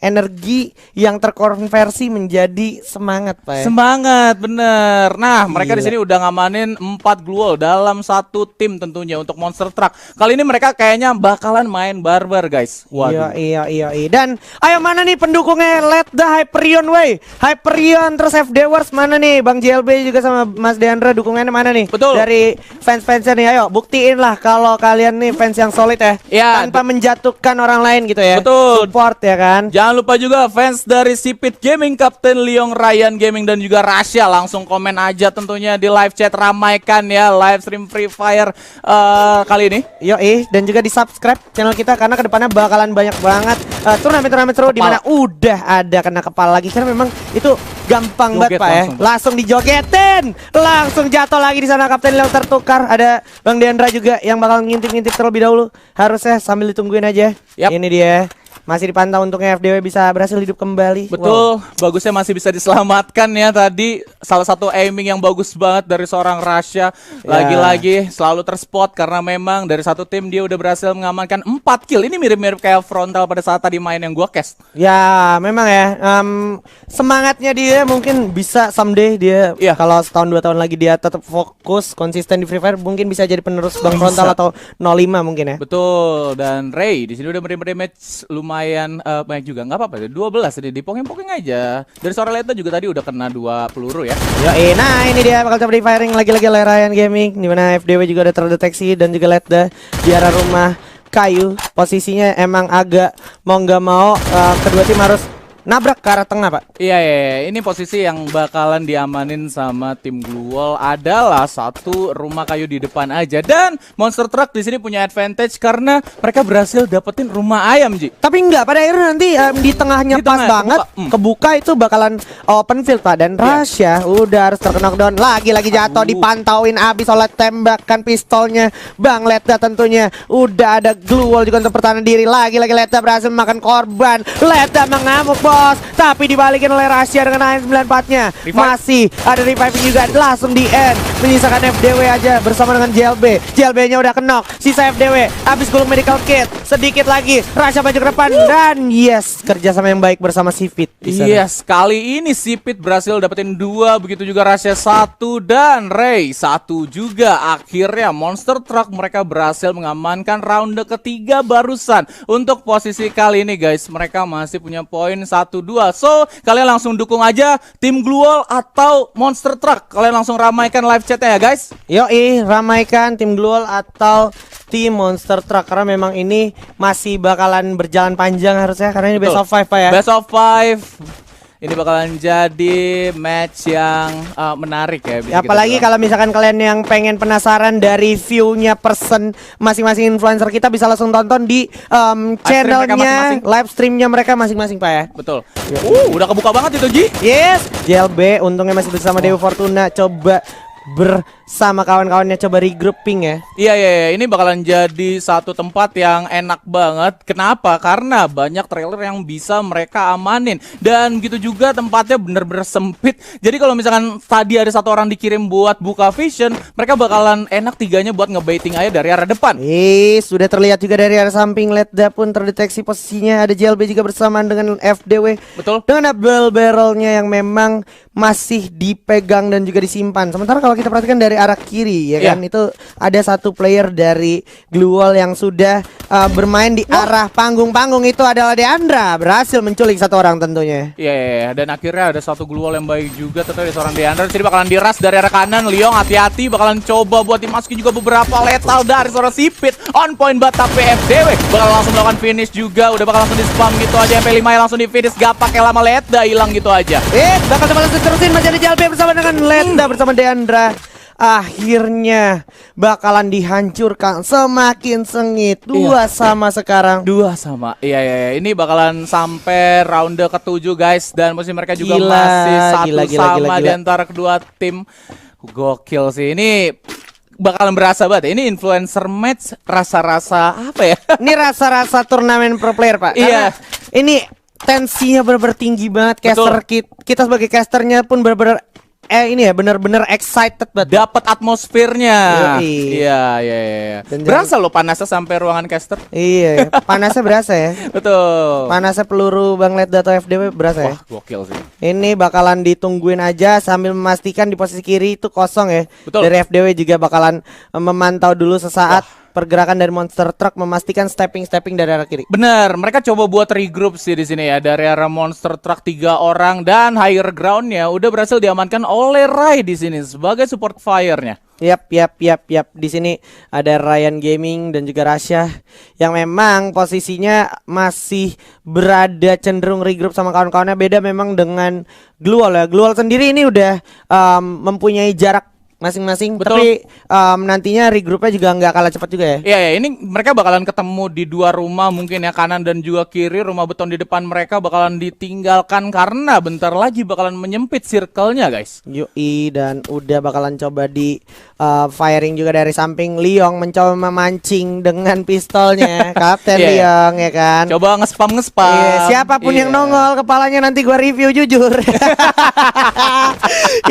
energi yang terkonversi menjadi semangat, Pak. Ya. Semangat, bener. Nah, mereka di Gila. sini udah ngamanin 4 Gluol dalam satu tim tentunya untuk Monster Truck. Kali ini mereka kayaknya bakalan main barbar, guys. Waduh. Iya. Dan ayo mana nih pendukungnya? Let the Hyperion way. Hyperion terus FD Wars mana nih? Bang JLB juga sama Mas Deandra dukungannya mana nih? Betul. Dari fans-fansnya nih. Ayo buktiin lah kalau kalian nih fans yang solid ya. Iya, Tanpa menjatuhkan orang lain gitu ya. Betul. Support ya kan. Jangan lupa juga fans dari Sipit Gaming, Kapten Leong, Ryan Gaming dan juga Rasya langsung komen aja tentunya di live chat, ramaikan ya live stream Free Fire kali ini. Yoi, dan juga di subscribe channel kita karena kedepannya bakalan banyak banget turnamen-turnamen seru di mana udah ada kena kepala lagi karena memang itu gampang banget Joget Pak ya. Langsung dijogetin, langsung jatuh lagi di sana Kapten Leong tertukar. Ada Bang Deandra juga yang bakal ngintip-ngintip terlebih dahulu. Harusnya sambil ditungguin aja. Yap. Ini dia. Masih dipantau untuknya FDW bisa berhasil hidup kembali. Betul, bagusnya masih bisa diselamatkan ya tadi. Salah satu aiming yang bagus banget dari seorang Rasya. Lagi-lagi selalu terspot karena memang dari satu tim dia udah berhasil mengamankan 4 kill. Ini mirip-mirip kayak Frontal pada saat tadi main yang gua cast. Ya memang ya semangatnya dia mungkin bisa someday dia kalau setahun 2 tahun lagi dia tetap fokus konsisten di Free Fire mungkin bisa jadi penerus Bang Frontal atau 05 mungkin ya. Betul, dan Ray di sini udah match lumayan banyak juga, nggak apa-apa, 12 tadi dipongeng-pongeng aja. Dari seorang Leta juga tadi udah kena 2 peluru ya. Nah ini dia bakal coba di firing lagi-lagi oleh Ryan Gaming di mana FDW juga udah terdeteksi dan juga Leta di arah rumah kayu. Posisinya emang agak mau nggak mau kedua tim harus nabrak ke arah tengah Pak. Iya, ini posisi yang bakalan diamanin sama tim Gluol adalah satu rumah kayu di depan aja. Dan Monster Truck di sini punya advantage karena mereka berhasil dapetin rumah ayam, Ji. Tapi enggak, pada akhirnya nanti di tengahnya Di pas tengah, banget kebuka itu bakalan open field Pak. Dan Rasya udah harus terknockdown lagi jatuh dipantauin abis oleh tembakan pistolnya Bang Leta tentunya. Udah ada glue wall juga untuk pertahanan diri. Lagi Leta berhasil memakan korban. Leta mengamuk bos, tapi dibalikin oleh Rasya dengan AN94-nya. Masih ada revive juga langsung di end. Menyisakan FDW aja bersama dengan JLB. JLB-nya udah kenok. Sisa FDW habis gulung medical kit. Sedikit lagi Rasya maju ke depan dan yes, kerjasama yang baik bersama Sivit di sana. Yes, kali ini Sipit berhasil dapetin 2, begitu juga Rasya 1 dan Ray 1 juga. Akhirnya Monster Truck mereka berhasil mengamankan ronde ketiga barusan. Untuk posisi kali ini guys, mereka masih punya poin 1-2. So, kalian langsung dukung aja tim Gluol atau Monster Truck. Kalian langsung ramaikan live chatnya ya guys. Yoi, ramaikan tim Gluol atau tim Monster Truck karena memang ini masih bakalan berjalan panjang harusnya karena ini best of 5 Pak ya. Best of 5. Ini bakalan jadi match yang menarik ya. Bisa Apalagi kalau misalkan kalian yang pengen penasaran dari view-nya person masing-masing influencer kita bisa langsung tonton di channelnya, live streamnya mereka masing-masing Pak ya. Betul. Udah kebuka banget itu Ji. Yes. JLB untungnya masih bersama Dewi Fortuna. Coba bersama kawan-kawannya coba regrouping ya. Iya, ini bakalan jadi satu tempat yang enak banget. Kenapa? Karena banyak trailer yang bisa mereka amanin. Dan gitu juga tempatnya bener-bener sempit. Jadi kalau misalkan tadi ada satu orang dikirim buat buka vision, mereka bakalan enak tiganya buat ngebaiting aja dari arah depan. Sudah terlihat juga dari arah samping. Letda pun terdeteksi posisinya. Ada JLB juga bersamaan dengan FDW. Betul. Dengan double barrelnya yang memang masih dipegang dan juga disimpan. Sementara kalau kita perhatikan dari arah kiri ya kan, itu ada satu player dari Gluwal yang sudah bermain di arah panggung-panggung. Itu adalah Deandra, berhasil menculik satu orang tentunya. Iya, dan akhirnya ada satu Gluwal yang baik juga, tentunya seorang Deandra. Jadi bakalan diras dari arah kanan. Leong hati-hati, bakalan coba buat dimasuki juga beberapa lethal dari seorang Sipit. On point bat tapi FDW bakal langsung melakukan finish juga. Udah bakal langsung di spam gitu aja. MP5 langsung di finish, gak pakai lama. Letda hilang gitu aja. Bakal coba langsung terusin masih ada JLB bersama dengan Letda bersama Deandra. Akhirnya bakalan dihancurkan, semakin sengit. Dua sama sekarang. Dua sama. Iya. Ini bakalan sampai ronde ke-7 guys. Dan musim mereka juga masih satu sama di antara kedua tim. Gokil sih. Ini bakalan berasa banget. Ini influencer match rasa-rasa apa ya? Ini rasa-rasa turnamen pro player Pak. Iya. Ini tensinya benar-benar tinggi banget. Caster kita sebagai casternya pun benar-benar ini ya benar-benar excited banget. Dapat atmosfernya. Iya. Berasa lo panasnya sampai ruangan caster. Iya, panasnya berasa ya. Betul. Panasnya peluru Bang Letda atau FDW berasa ya. Wah, gokil sih. Ini bakalan ditungguin aja sambil memastikan di posisi kiri itu kosong ya. Betul. Dari FDW juga bakalan memantau dulu sesaat pergerakan dari Monster Truck, memastikan stepping dari arah kiri. Bener, mereka coba buat regroup sih di sini ya. Dari arah Monster Truck 3 orang dan higher groundnya udah berhasil diamankan oleh Rai di sini sebagai support fire-nya. Yap. Di sini ada Ryan Gaming dan juga Rasya yang memang posisinya masih berada cenderung regroup sama kawan-kawannya. Beda memang dengan Gluwal ya. Gluwal sendiri ini udah mempunyai jarak masing-masing. Betul. Tapi nantinya regroupnya juga nggak kalah cepat juga ya. Iya, ini mereka bakalan ketemu di dua rumah mungkin ya, kanan dan juga kiri. Rumah beton di depan mereka bakalan ditinggalkan karena bentar lagi bakalan menyempit circle-nya guys. Yoi, dan udah bakalan coba di firing juga dari samping. Leong mencoba memancing dengan pistolnya. Kapten Leong ya kan. Coba ngespam. Siapapun yang nongol kepalanya nanti gua review jujur.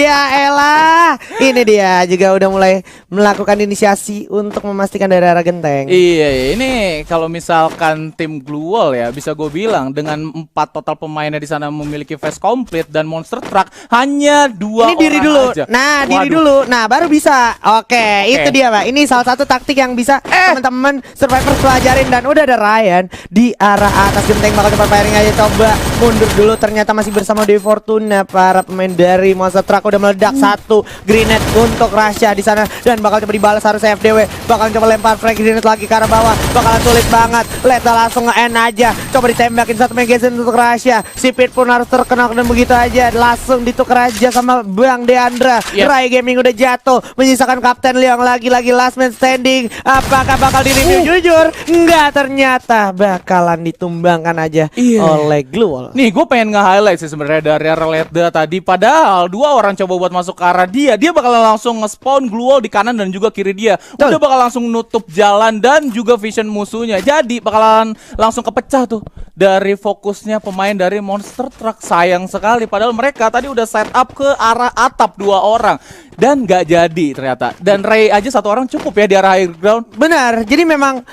Ya elah, ini dia juga udah mulai melakukan inisiasi untuk memastikan dari arah genteng. Iya, ini kalau misalkan tim Gluwal ya, bisa gue bilang dengan 4 total pemainnya di sana memiliki face complete dan Monster Truck hanya 2 orang diri dulu aja. Diri dulu. Nah, baru bisa. Oke, itu dia, Pak. Ini salah satu taktik yang bisa teman-teman survivor pelajarin. Dan udah ada Ryan di arah atas genteng, bakal coba firing aja. Coba mundur dulu, ternyata masih bersama Dewi Fortuna. Para pemain dari Monster Truck udah meledak satu grenade untuk Rasya di sana dan bakal coba dibalas harusnya FDW. Bakal coba lempar frag grenade lagi ke arah bawah. Bakalan sulit banget. Letda langsung nge-end aja. Coba ditembakin satu magazine untuk Rasya. Sipit pun harus terkena dan begitu aja langsung ditukar aja sama Bang Deandra. Rai Gaming udah jatuh, menyisakan Kapten Leong lagi last man standing. Apakah bakal di-review jujur? Enggak, ternyata bakalan ditumbangkan aja oleh Gluwal. Nih, gue pengen nge-highlight sih sebenarnya dari arah Letda tadi. Padahal 2 orang coba buat masuk ke arah dia bakal langsung nge-spawn Gluwal di kanan dan juga kiri dia. Udah bakal langsung nutup jalan dan juga vision musuhnya. Jadi bakalan langsung kepecah tuh dari fokusnya pemain dari Monster Truck. Sayang sekali, padahal mereka tadi udah set up ke arah atap 2 orang dan gak jadi ternyata. Dan Ray aja 1 orang cukup ya di arah high ground. Benar, jadi memang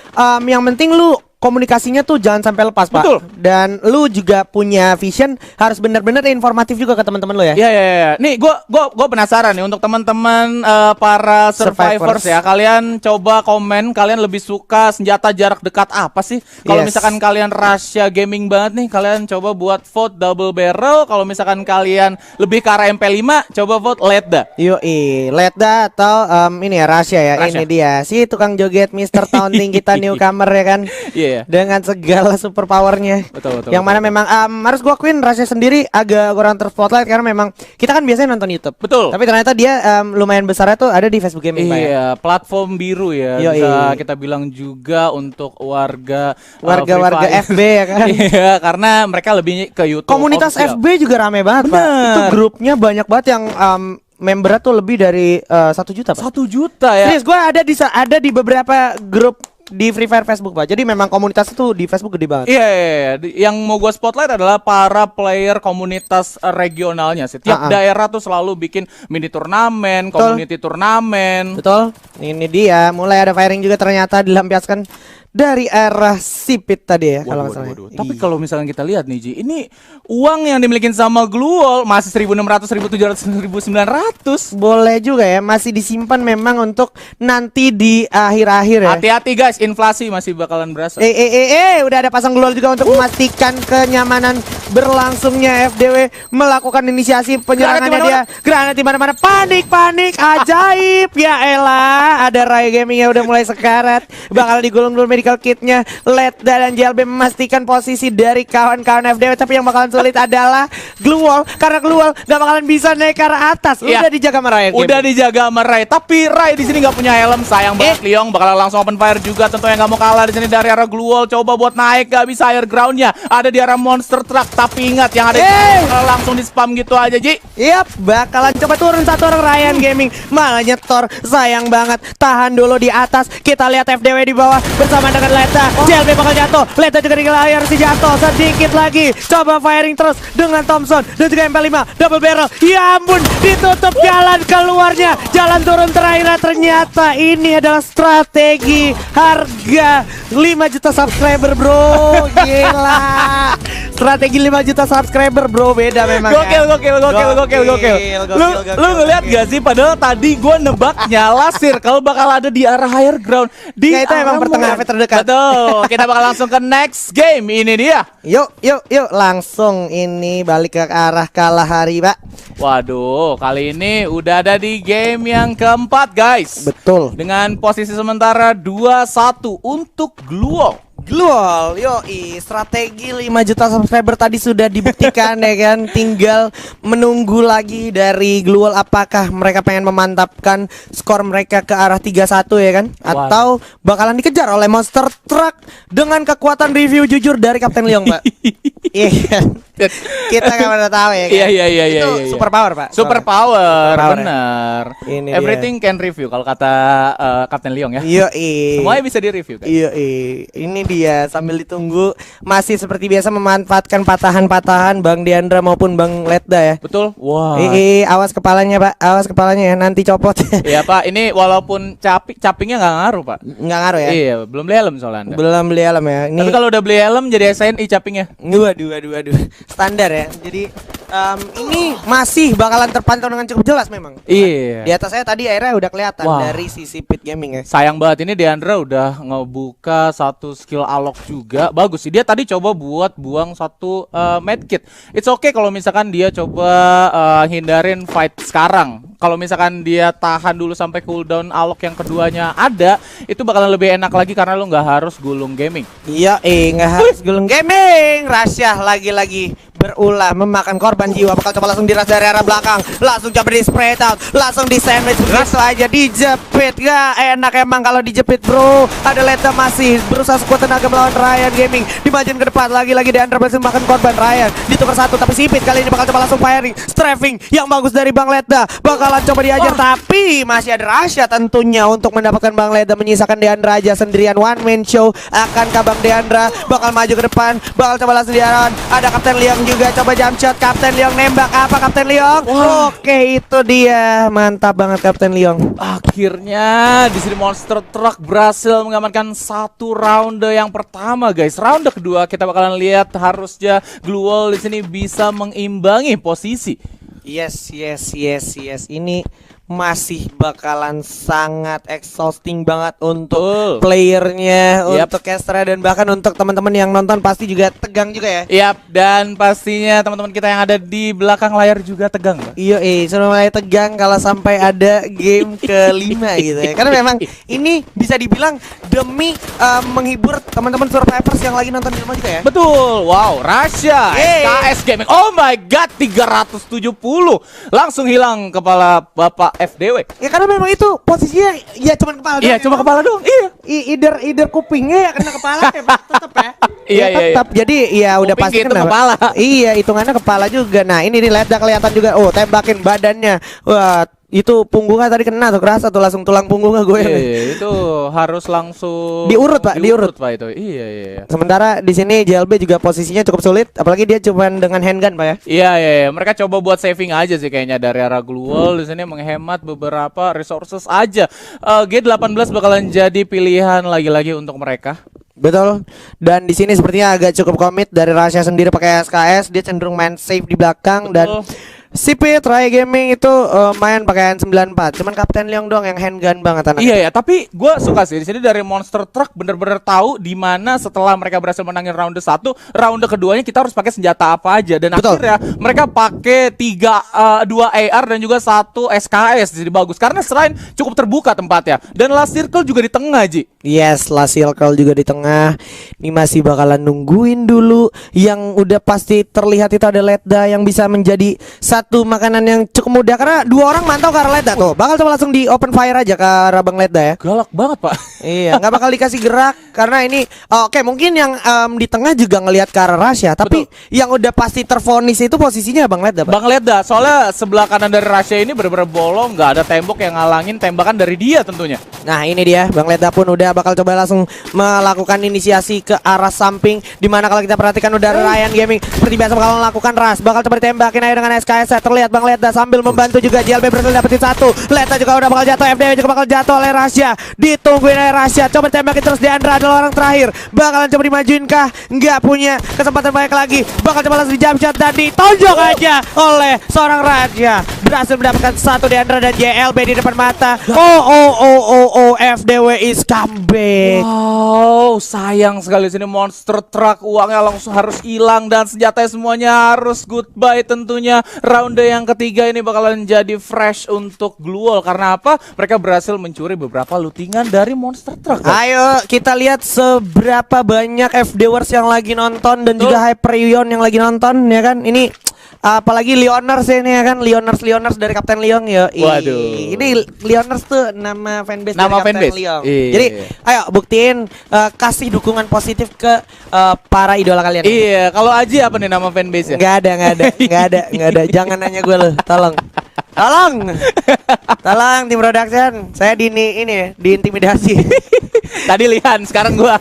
yang penting lu komunikasinya tuh jangan sampai lepas, Pak. Betul. Dan lu juga punya vision, harus benar-benar informatif juga ke teman-teman lu ya. Iya. Nih, gua penasaran nih untuk teman-teman para survivors ya. Kalian coba komen, kalian lebih suka senjata jarak dekat apa sih? Kalau misalkan kalian Rasya Gaming banget nih, kalian coba buat vote double barrel. Kalau misalkan kalian lebih ke arah MP5, coba vote Letda. Yoi, Letda atau ini ya Rasya ya. Rasya. Ini dia si tukang joget Mr. Taunting kita newcomer ya kan. iya. Dengan segala super powernya. Betul. Yang mana memang harus gua akuin Rasya sendiri agak kurang terspotlight karena memang kita kan biasanya nonton YouTube. Betul. Tapi ternyata dia lumayan besarnya tuh ada di Facebook Gaming, Pak, ya. Iya, platform biru ya. Yoi. Bisa kita bilang juga untuk warga Warga Free Fire. FB ya kan. Iya, karena mereka lebih ke YouTube. Komunitas official. FB juga rame banget, Pak. Bener. Itu grupnya banyak banget yang membernya tuh lebih dari 1 juta, Pak. 1 juta ya. Serius, gue ada di beberapa grup di Free Fire Facebook, Pak. Jadi memang komunitas itu di Facebook gede banget. Iya. Yang mau gue spotlight adalah para player komunitas regionalnya sih. Tiap daerah tuh selalu bikin mini turnamen, community turnamen. Betul. Ini dia, mulai ada firing juga ternyata dilampiaskan dari arah Sipit tadi ya kalau nggak salah. Tapi kalau misalnya kita lihat nih Ji, ini uang yang dimiliki sama Gluol masih 1.600, 1.700, 1.900. Boleh juga ya, masih disimpan memang untuk nanti di akhir-akhir ya. Hati-hati guys, inflasi masih bakalan berasa. Udah ada pasang Gluol juga untuk memastikan kenyamanan berlangsungnya FDW melakukan inisiasi penyerangannya dia. Granat di mana-mana, panik ajaib. Ya elah, ada Rai Gaming yang udah mulai sekarat, bakal digulung-gulung medical kitnya. Letda dan JLB memastikan posisi dari kawan-kawan FDW, tapi yang bakalan sulit adalah Gluol, karena Gluol gak bakalan bisa naik ke arah atas. Udah dijaga sama Rai. Udah dijaga sama Rai, tapi Rai di sini nggak punya helm, sayang banget. Liong bakal langsung open fire juga, tentunya nggak mau kalah di sini dari arah Gluol. Coba buat naik, gak bisa, air groundnya ada di arah monster truck, tapi ingat yang ada langsung di spam gitu aja Ji. Bakalan coba turun satu orang. Ryan Gaming malah nyetor, sayang banget. Tahan dulu di atas, kita lihat FDW di bawah bersama dengan Leta. JLB bakal jatuh, Leta juga di layar si jatuh. Sedikit lagi, coba firing terus dengan Thompson dan juga MP5 double barrel. Ya ampun, ditutup jalan keluarnya, jalan turun terakhir. Ternyata ini adalah strategi harga 5 juta subscriber, bro. Gila, strategi 5 juta subscriber, bro, beda memang. Gokil. Lu ngeliat gak sih, padahal tadi gue nebak nyala circle bakal ada di arah higher ground. Di itu emang pertengahan terdekat. Betul. Kita bakal langsung ke next game. Ini dia. Yuk, langsung ini balik ke arah Kalahari, Pak. Waduh, kali ini udah ada di game yang keempat, guys. Betul. Dengan posisi sementara 2-1 untuk Gluol. Strategi 5 juta subscriber tadi sudah dibuktikan ya kan. Tinggal menunggu lagi dari Gluol apakah mereka pengen memantapkan skor mereka ke arah 3-1 ya kan, atau bakalan dikejar oleh Monster Truck dengan kekuatan review jujur dari Kapten Leong, Pak. Iya. Kita nggak pernah tahu ya kan. Iya. Itu super power, Pak. Super power, bener. Ini everything can review kalau kata Kapten Leong ya. Semuanya bisa di-review kan. Ini dia, sambil ditunggu masih seperti biasa memanfaatkan patahan-patahan Bang Diandra maupun Bang Letda ya. Betul. Wah. Awas kepalanya, Pak. Awas kepalanya ya, nanti copot. Iya, Pak. Ini walaupun capingnya nggak ngaruh, Pak. Nggak ngaruh ya. Iya, belum beli helm soalnya Anda. Belum beli helm ya. Ini... Tapi kalau udah beli helm jadi SNI capingnya. Waduh. Standar ya. Jadi ini masih bakalan terpantau dengan cukup jelas memang. Iya. Di atas saya tadi airnya udah kelihatan dari sisi Pit Gaming ya. Sayang banget ini Diandra udah ngebuka satu skill alok juga. Bagus sih, dia tadi coba buat buang satu medkit. It's okay kalau misalkan dia coba hindarin fight sekarang. Kalau misalkan dia tahan dulu sampai cooldown alok yang keduanya ada, itu bakalan lebih enak lagi karena lu nggak harus gulung gaming. Iya, nggak harus gulung gaming. Rasya lagi-lagi berulah memakan korban jiwa. Bakal coba langsung diras dari arah belakang, langsung coba di spread out, langsung di sandwich begitu aja, dijepit. Gak enak emang kalau dijepit, bro. Ada Leta masih berusaha sekuat tenaga melawan Ryan Gaming, dimajuin ke depan lagi Diandra berhasil makan korban. Ryan ditukar satu, tapi Sipit kali ini bakal coba langsung firing strafing yang bagus dari Bang Leta. Bakalan coba diajar, tapi masih ada Rasya tentunya untuk mendapatkan Bang Leta, menyisakan Diandra aja sendirian. One man show. Akankah Bang Diandra bakal maju ke depan, bakal coba langsung diaran. Ada Kapten Leong juga coba jump shot. Kapten Leong nembak apa Kapten Leong? Oke, itu dia. Mantap banget Kapten Leong. Akhirnya di sini Monster Truck berhasil mengamankan satu round yang pertama, guys. Round kedua kita bakalan lihat harusnya Gluol di sini bisa mengimbangi posisi. Yes. Ini masih bakalan sangat exhausting banget untuk Betul. playernya, Yap. untuk casternya, dan bahkan untuk teman-teman yang nonton pasti juga tegang juga ya. Yap, dan pastinya teman-teman kita yang ada di belakang layar juga tegang, Pak. Iya, sudah mulai tegang kalau sampai ada game kelima gitu ya. Karena memang ini bisa dibilang demi menghibur teman-teman survivors yang lagi nonton di rumah juga ya. Betul, wow, Rasya, SKS Gaming, oh my god, 370 langsung hilang kepala Bapak FDW. Ya karena memang itu posisinya ya cuman kepala doang. Iya, cuma kepala doang, iya. Either kupingnya ya kena kepala ya, tetep ya. Iya, iya, tetap. Jadi ya udah Kuping pasti gitu kena kepala. Iya, hitungannya kepala juga. Nah, ini nih lihat dah kelihatan juga. Oh, tembakin badannya. Wah, itu punggungnya tadi kena tuh, kerasa tuh langsung tulang punggungnya gue. Iya, itu harus langsung Diurut, Pak, diurut. Pak itu. Iya. Sementara di sini JLB juga posisinya cukup sulit, apalagi dia cuman dengan handgun, Pak ya. Iya. Mereka coba buat saving aja sih kayaknya dari arah Glue Wall di sini menghemat beberapa resources aja. G18 bakalan jadi pilihan lagi-lagi untuk mereka. Betul. Dan di sini sepertinya agak cukup komit dari Rasya sendiri pakai SKS, dia cenderung main safe di belakang. Betul. Dan Sipit Raya Gaming itu main pakai N94. Cuman Kapten Leong doang yang handgun banget anaknya. Iya ya, tapi gue suka sih di sini dari Monster Truck bener-bener tahu di mana setelah mereka berhasil menangin round 1, round keduanya kita harus pakai senjata apa aja, dan Betul. akhirnya mereka pakai 2 AR dan juga 1 SKS. Jadi bagus karena selain cukup terbuka tempatnya dan last circle juga di tengah, Ji. Yes, last circle juga di tengah. Ini masih bakalan nungguin dulu. Yang udah pasti terlihat itu ada Ledda yang bisa menjadi satu makanan yang cukup mudah, karena dua orang mantau ke arah Ledda tuh. Bakal coba langsung di open fire aja ke arah Bang Ledda ya. Galak banget, Pak. Iya, nggak bakal dikasih gerak karena ini oke, mungkin yang di tengah juga ngelihat ke arah Rasya, tapi yang udah pasti tervonis itu posisinya Bang Ledda, Pak. Bang Ledda, soalnya sebelah kanan dari Rasya ini bener-bener bolong, nggak ada tembok yang ngalangin tembakan dari dia tentunya. Nah, ini dia Bang Ledda pun udah bakal coba langsung melakukan inisiasi ke arah samping, dimana kalau kita perhatikan udah Ryan Gaming seperti biasa bakal melakukan rush, bakal coba ditembakin aja dengan SKS. Terlihat Bang Ledda sambil membantu juga, JLB berhasil dapetin satu. Ledda juga udah bakal jatuh, FDW juga bakal jatuh oleh Rasya. Ditungguin oleh Rasya, coba tembakin terus. Deandra adalah orang terakhir, bakalan coba dimajuin kah? Nggak punya kesempatan banyak lagi, bakal coba langsung di jump shot dan ditonjok aja oleh seorang Rasya. Berhasil mendapatkan satu Deandra dan JLB di depan mata. Oh, FDW is comeback. Wow, sayang sekali sini Monster Truck uangnya langsung harus hilang dan senjatanya semuanya harus goodbye tentunya. Ronde yang ketiga ini bakalan jadi fresh untuk Glue Wall karena apa? Mereka berhasil mencuri beberapa lootingan dari Monster Truck. Ayo kita lihat seberapa banyak FDWers yang lagi nonton dan juga Hyperion yang lagi nonton ya kan. Ini apalagi Leoners ini ya kan, Leoners dari Kapten Leong ya. Waduh. Ini Leoners tuh nama fanbase Nama dari Kapten fanbase? Leong. Iya. Jadi ayo buktiin, kasih dukungan positif ke para idola kalian. Iya, kalau Aji apa nih nama fanbase ya? Nggak ada. Jangan nanya gue loh, tolong. Tolong tim production. Saya diintimidasi. Tadi Lihan, sekarang gua.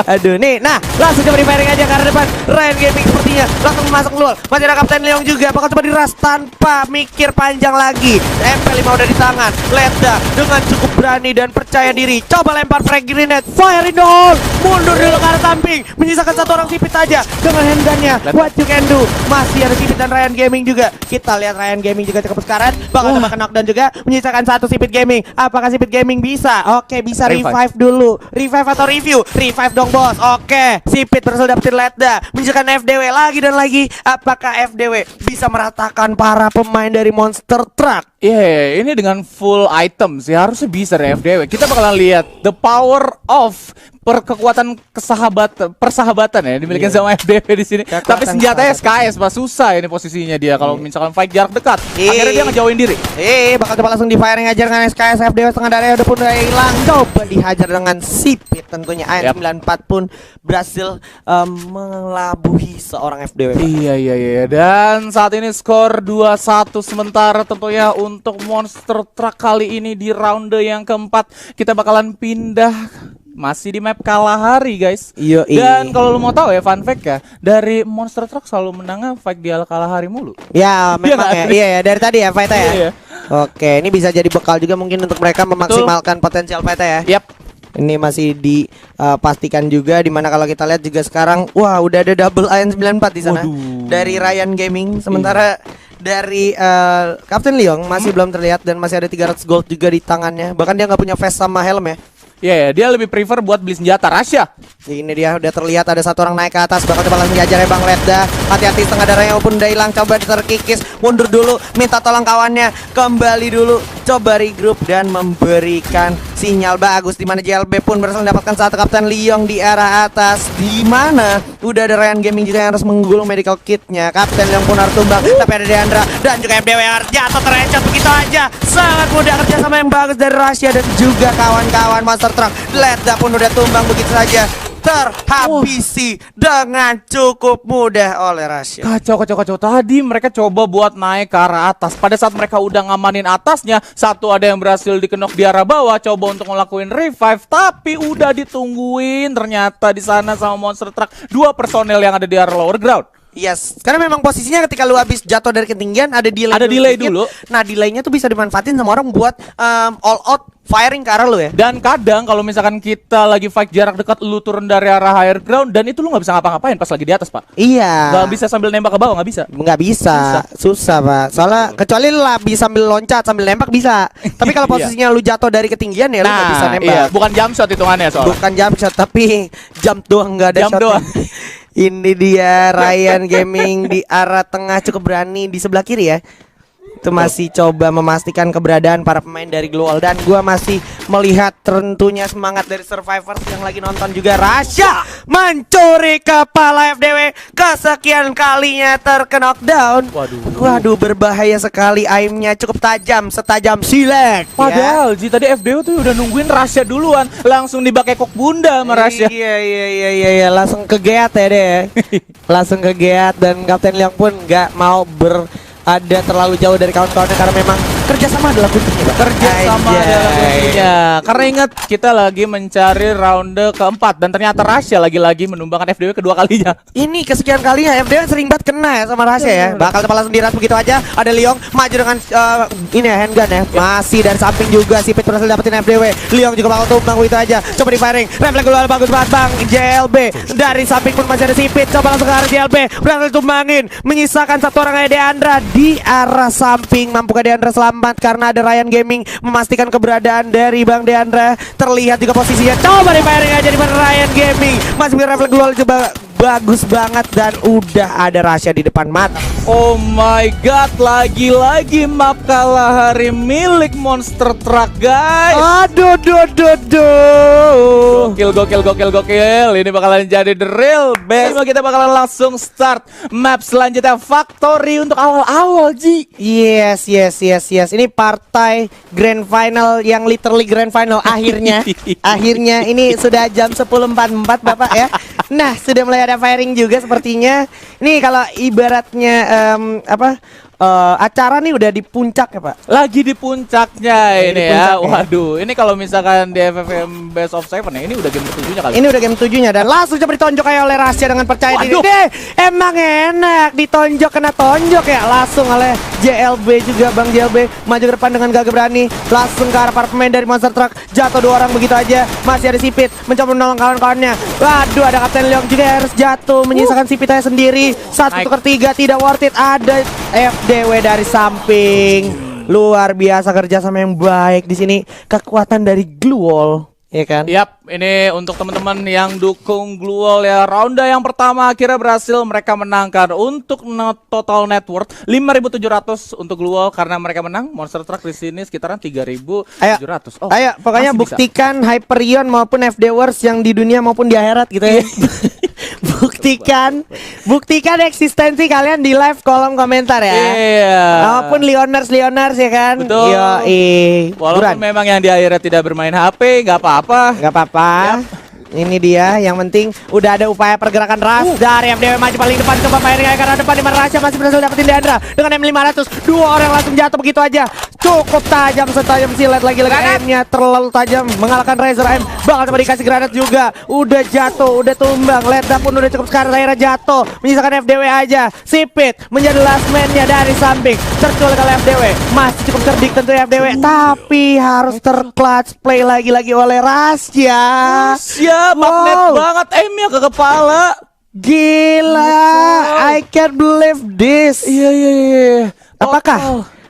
Aduh nih, nah langsung coba di-firing aja karena depan Ryan Gaming sepertinya langsung masuk keluar. Masih ada Kapten Leong juga, bakal coba diras tanpa mikir panjang lagi. MP5 udah di tangan, Ledda dengan cukup berani dan percaya diri, coba lempar frag grenade, fire in the hole, mundur dulu ke arah samping, menyisakan satu orang Sipit aja dengan handgunnya. What you can do, masih ada Sipit dan Ryan Gaming juga. Kita lihat Ryan Gaming juga cukup sekarang, bakal coba knockdown juga, menyisakan satu Sipit Gaming. Apakah Sipit Gaming bisa? Oke, bisa revive dulu. Revive atau review? Revive dong bos. Oke, Sipit berhasil dapetin Ledda, menunjukkan FDW lagi dan lagi. Apakah FDW bisa meratakan para pemain dari Monster Truck? Iya, ini dengan full item sih harusnya bisa deh FDW. Kita bakalan lihat the power of kekuatan persahabatan ya dimiliki sama FDW di sini. Tapi senjatanya SKS, Pak, susah ini posisinya dia kalau misalkan fight jarak dekat. Akhirnya dia ngejauhin diri. Bakal coba langsung di firing aja dengan SKS. FDW setengah darahnya udah pun udah hilang. Coba dihajar dengan Sipit tentunya. AN94 pun berhasil mengelabuhi seorang FDW. Iya. Dan saat ini skor 2-1 sementara tentunya untuk Monster Truck kali ini di ronde yang keempat. Kita bakalan pindah masih di map Kalahari, guys. Dan kalau lu mau tahu ya, fun fact ya, dari Monster Truck selalu menangnya fight di Kalahari mulu. Ya, memang ya. Iya, dari tadi ya fight-nya ya. Iya. Oke, ini bisa jadi bekal juga mungkin untuk mereka memaksimalkan potensial fight-nya ya. Yap. Ini masih dipastikan juga, dimana kalau kita lihat juga sekarang, wah udah ada double AN94 di sana. Waduh. Dari Ryan Gaming. Sementara dari Kapten Leong masih belum terlihat dan masih ada 300 gold juga di tangannya. Bahkan dia nggak punya vest sama helm ya. Ya, dia lebih prefer buat beli senjata Rasya. Ini dia udah terlihat ada satu orang naik ke atas. Bakal coba langsung diajar ya Bang Ledda. Hati-hati setengah darahnya walaupun udah hilang. Coba terkikis, mundur dulu, minta tolong kawannya, kembali dulu, coba regroup dan memberikan sinyal bagus. Dimana JLB pun berhasil mendapatkan satu Kapten Leong di arah atas. Dimana udah ada Ryan Gaming juga yang harus menggulung medical kitnya. Kapten Leong pun harus tumbang, tapi ada Deandra dan juga FDW yang harus jatuh terheadshot begitu aja. Sangat mudah kerjasama yang bagus dari Rasya dan juga kawan-kawan Monster Truck. Ledda pun udah tumbang begitu saja, terhabisi dengan cukup mudah oleh Rasya. Kacau. Tadi mereka coba buat naik ke arah atas. Pada saat mereka udah ngamanin atasnya, satu ada yang berhasil dikenok di arah bawah, coba untuk ngelakuin revive, tapi udah ditungguin ternyata di sana sama Monster Truck 2 personel yang ada di arah lower ground. Yes, karena memang posisinya ketika lu habis jatuh dari ketinggian ada delay. Ada delay sedikit. dulu. Nah, delaynya tuh bisa dimanfaatin sama orang buat all out firing ke arah lu ya. Dan kadang kalau misalkan kita lagi fight jarak dekat, lu turun dari arah higher ground dan itu lu nggak bisa ngapa-ngapain pas lagi di atas, Pak. Iya. Nggak bisa sambil nembak ke bawah, nggak bisa. Nggak bisa, susah Pak. Soalnya kecuali lu lebih sambil loncat sambil nembak bisa. Tapi kalau posisinya lu jatuh dari ketinggian ya lu nggak bisa nembak. Iya, bukan jump shot hitungannya soalnya. Bukan jump shot tapi jump doang, nggak ada Jump shot. doang. Ini dia Ryan Gaming di arah tengah cukup berani di sebelah kiri ya. Itu masih coba memastikan keberadaan para pemain dari Global. Dan gua masih melihat tentunya semangat dari Survivors yang lagi nonton juga. Rasya mencuri kepala FDW, kesekian kalinya terknockdown. Waduh, berbahaya sekali. Aimnya cukup tajam, setajam silet. Padahal Ji tadi FDW tuh udah nungguin Rasya duluan, langsung dibakek kok bunda sama Rasya. Iya, langsung kegeat ya deh. Langsung kegeat dan Kapten Leong pun nggak mau ada terlalu jauh dari kawan-kawannya karena memang kerjasama adalah kuncinya. Kerjasama adalah kuncinya. Karena ingat kita lagi mencari ronde keempat dan ternyata Rasya lagi-lagi menumbangkan FDW kedua kalinya. Ini kesekian kalinya FDW sering banget kena ya sama Rasya ya. Bakal coba langsung diras begitu aja. Ada Leong maju dengan ini ya handgun ya. Masih dari samping juga Sipit berhasil dapetin FDW. Leong juga bakal tumbang begitu aja. Coba di firing. Refleks keluar bagus banget Bang JLB. Dari samping pun masih ada Sipit. Coba langsung ke arah JLB. Berhasil tumbangin. Menyisakan satu orang Deandra di arah samping. Mampukah Deandra selamat karena ada Ryan Gaming memastikan keberadaan dari Bang Deandra. Terlihat juga posisinya. Coba di firing aja di mana Ryan Gaming. Masih refleks keluar coba bagus banget dan udah ada Rasya di depan mata. Oh my god, lagi-lagi map kalah hari milik Monster Truck, guys. Aduh. Gokil. Ini bakalan jadi the real best. Kita bakalan langsung start map selanjutnya, Factory untuk awal-awal, Ji. Yes. Ini partai grand final yang literally grand final akhirnya. Akhirnya ini sudah jam 10.44 Bapak ya. Nah, sudah mulai ada firing juga sepertinya. Ini kalau ibaratnya acara nih udah di puncak ya Pak. Lagi di puncaknya Lagi ini di ya. puncaknya. Waduh, ini kalau misalkan di FFM Best of 7 ya, ini udah game ke-7-nya kali. Ini udah game 7-nya dan langsung coba ditonjok kayak oleh Rasya dengan percaya diri. Deh, emang enak ditonjok kena tonjok ya. Langsung oleh JLB juga Bang JLB maju ke depan dengan gagah berani. Langsung ke arah para pemain dari Monster Truck. Jatuh 2 orang begitu aja. Masih ada Sipit mencoba menolong kawan-kawannya. Waduh, ada Kapten Leong juga yang harus jatuh menyisakan Sipit aja sendiri. 1-3 tidak worth it. Ada FDW dari samping. Luar biasa kerjasama yang baik di sini. Kekuatan dari Glue Wall, ya kan? Yap, ini untuk teman-teman yang dukung Glue Wall ya. Ronde yang pertama akhirnya berhasil mereka menangkan untuk total net worth 5.700 untuk Glue Wall karena mereka menang. Monster Truck di sini sekitaran 3.700. Ayo, pokoknya masih buktikan Hyperion maupun FDWers yang di dunia maupun di akhirat gitu ya. Buktikan eksistensi kalian di live kolom komentar ya. Iya. Maupun Leoners ya kan. Betul. Walaupun memang yang di akhirat tidak bermain HP, nggak apa-apa. Gak apa-apa. Ini dia, yang penting udah ada upaya pergerakan ras dari FDW maju paling depan, coba firing ke arah depan di mana Rasya masih berhasil dapetin Deandra dengan M500. 2 orang langsung jatuh begitu aja. Cukup tajam, setajam silet lagi-lagi aimnya terlalu tajam mengalahkan Razor M. Bakal coba dikasih granat juga. Udah jatuh, udah tumbang. Ledda pun udah cukup sekarang akhirnya jatuh. Menyisakan FDW aja. Sipit menjadi last man-nya dari samping. Terculik oleh FDW. Masih cukup cerdik tentu FDW, tapi harus terclutch play lagi-lagi oleh Rasya. Magnet banget aimnya ke kepala. Gila, I can't believe this. Iya.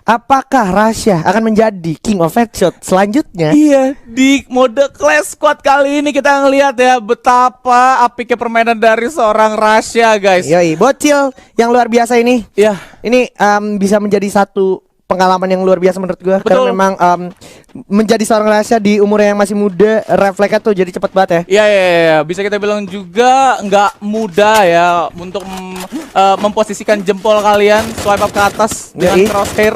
Apakah Rasya akan menjadi King of Headshot selanjutnya? Iya, di mode Clash Squad kali ini kita ngelihat ya betapa apiknya permainan dari seorang Rasya, guys. Yoi, bocil yang luar biasa ini. Iya. Ini bisa menjadi satu pengalaman yang luar biasa menurut gue. Karena memang menjadi seorang Rasya di umur yang masih muda, refleksnya tuh jadi cepet banget ya. Iya. Bisa kita bilang juga nggak mudah ya untuk memposisikan jempol kalian swipe up ke atas dengan crosshair.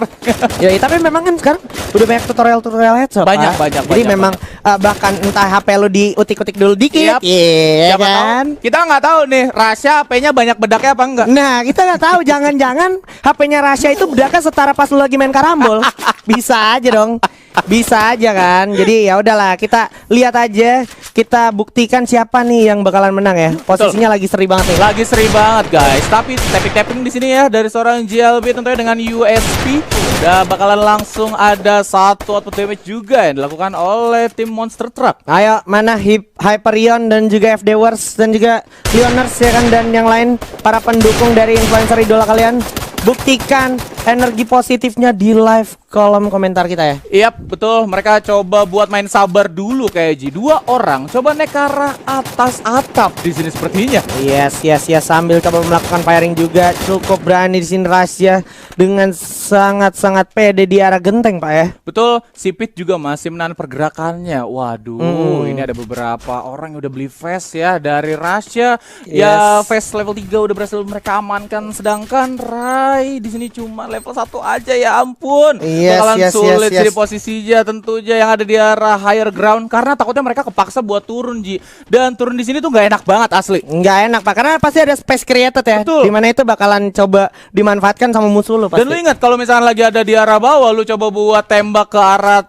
Ya, tapi memang kan sekarang udah banyak tutorial headshot. Banyak. Jadi memang bahkan entah HP lu diutik-utik dulu dikit. Iya kan? Kita nggak tahu nih Rasya HP-nya banyak bedaknya apa enggak. Nah, kita nggak tahu, jangan-jangan HP-nya Rasya itu bedaknya setara pas lu lagi main karambol. Bisa aja dong. Bisa aja kan. Jadi ya udahlah, kita lihat aja, kita buktikan siapa nih yang bakalan menang ya. Posisinya lagi seri banget nih. Lagi seri banget, guys. Tapi tapping di sini ya dari seorang JLB tentunya dengan USP. Udah bakalan langsung ada satu output damage juga yang dilakukan oleh tim Monster Truck. Ayo, mana Hyperion dan juga FD Wars dan juga Leoners ya kan, dan yang lain para pendukung dari influencer idola kalian. Buktikan energi positifnya di live kolom komentar kita ya. Yap, betul. Mereka coba buat main sabar dulu kayak Ji. 2 orang coba naik ke arah atas atap di sini sepertinya. Yes. Sambil coba melakukan firing juga. Cukup berani di sini Rasya dengan sangat-sangat pede di arah genteng, Pak ya. Betul. Sipit juga masih menahan pergerakannya. Waduh, ini ada beberapa orang yang udah beli vest ya dari Rasya. Ya, vest level 3 udah berhasil mereka amankan, sedangkan Rai di sini cuma level 1 aja, ya ampun. Bakalan sulit sih posisinya tentunya yang ada di arah higher ground karena takutnya mereka kepaksa buat turun, Ji. Dan turun di sini tuh nggak enak banget asli. Nggak enak, Pak, karena pasti ada space created ya. Betul. Dimana itu bakalan coba dimanfaatkan sama musuh lo pasti. Dan lu ingat kalau misalnya lagi ada di arah bawah, lu coba buat tembak ke arah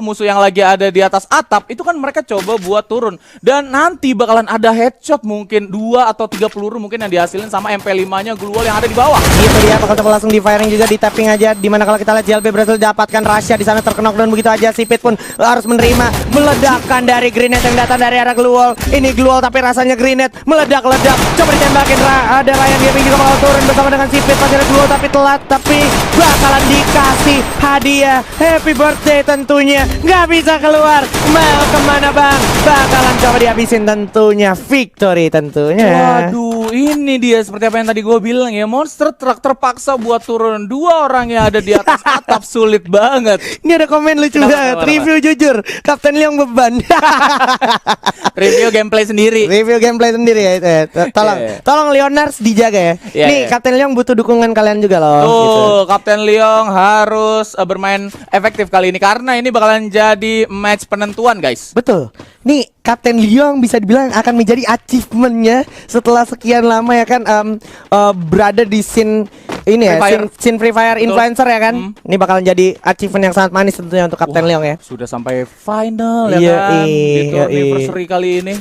musuh yang lagi ada di atas atap, itu kan mereka coba buat turun. Dan nanti bakalan ada headshot mungkin 2 atau 3 peluru mungkin yang dihasilin sama MP5-nya Glue Wall yang ada di bawah. Gitu dia, bakal coba langsung di firing juga, di tapping aja. Dimana kalau kita lihat JLB berhasil dapatkan Rasya di sana terkena knockdown begitu aja. Sipit pun harus menerima meledakan dari grenade yang datang dari arah Glue Wall. Ini Glue Wall tapi rasanya grenade meledak-ledak. Coba ditembakin, ada Ryan Gaming juga bakal turun bersama dengan Sipit. Masih ada Glue Wall tapi telat, tapi bakalan dikasih hadiah. Happy birthday tentunya. Nggak bisa keluar. Mau kemana bang? Bakalan coba dihabisin tentunya. Victory tentunya. Waduh, ini dia seperti apa yang tadi gue bilang ya. Monster Truck terpaksa buat turun 2 orang yang ada di atas atap, sulit banget. Ini ada komen lucu banget. Review jujur, Kapten Leong beban. Review gameplay sendiri. Ya itu ya. Tolong Leoners dijaga ya. Nih Kapten Leong butuh dukungan kalian juga loh. Gitu. Kapten Leong harus bermain efektif kali ini karena ini bakalan jadi match penentuan, guys. Betul. Nih Kapten Leong bisa dibilang akan menjadi achievementnya setelah sekian lama ya kan, berada di scene ini ya, scene Free Fire influencer ya kan. Ini bakalan jadi achievement yang sangat manis tentunya untuk Kapten Leong ya. Sudah sampai final ya kan di anniversary kali ini.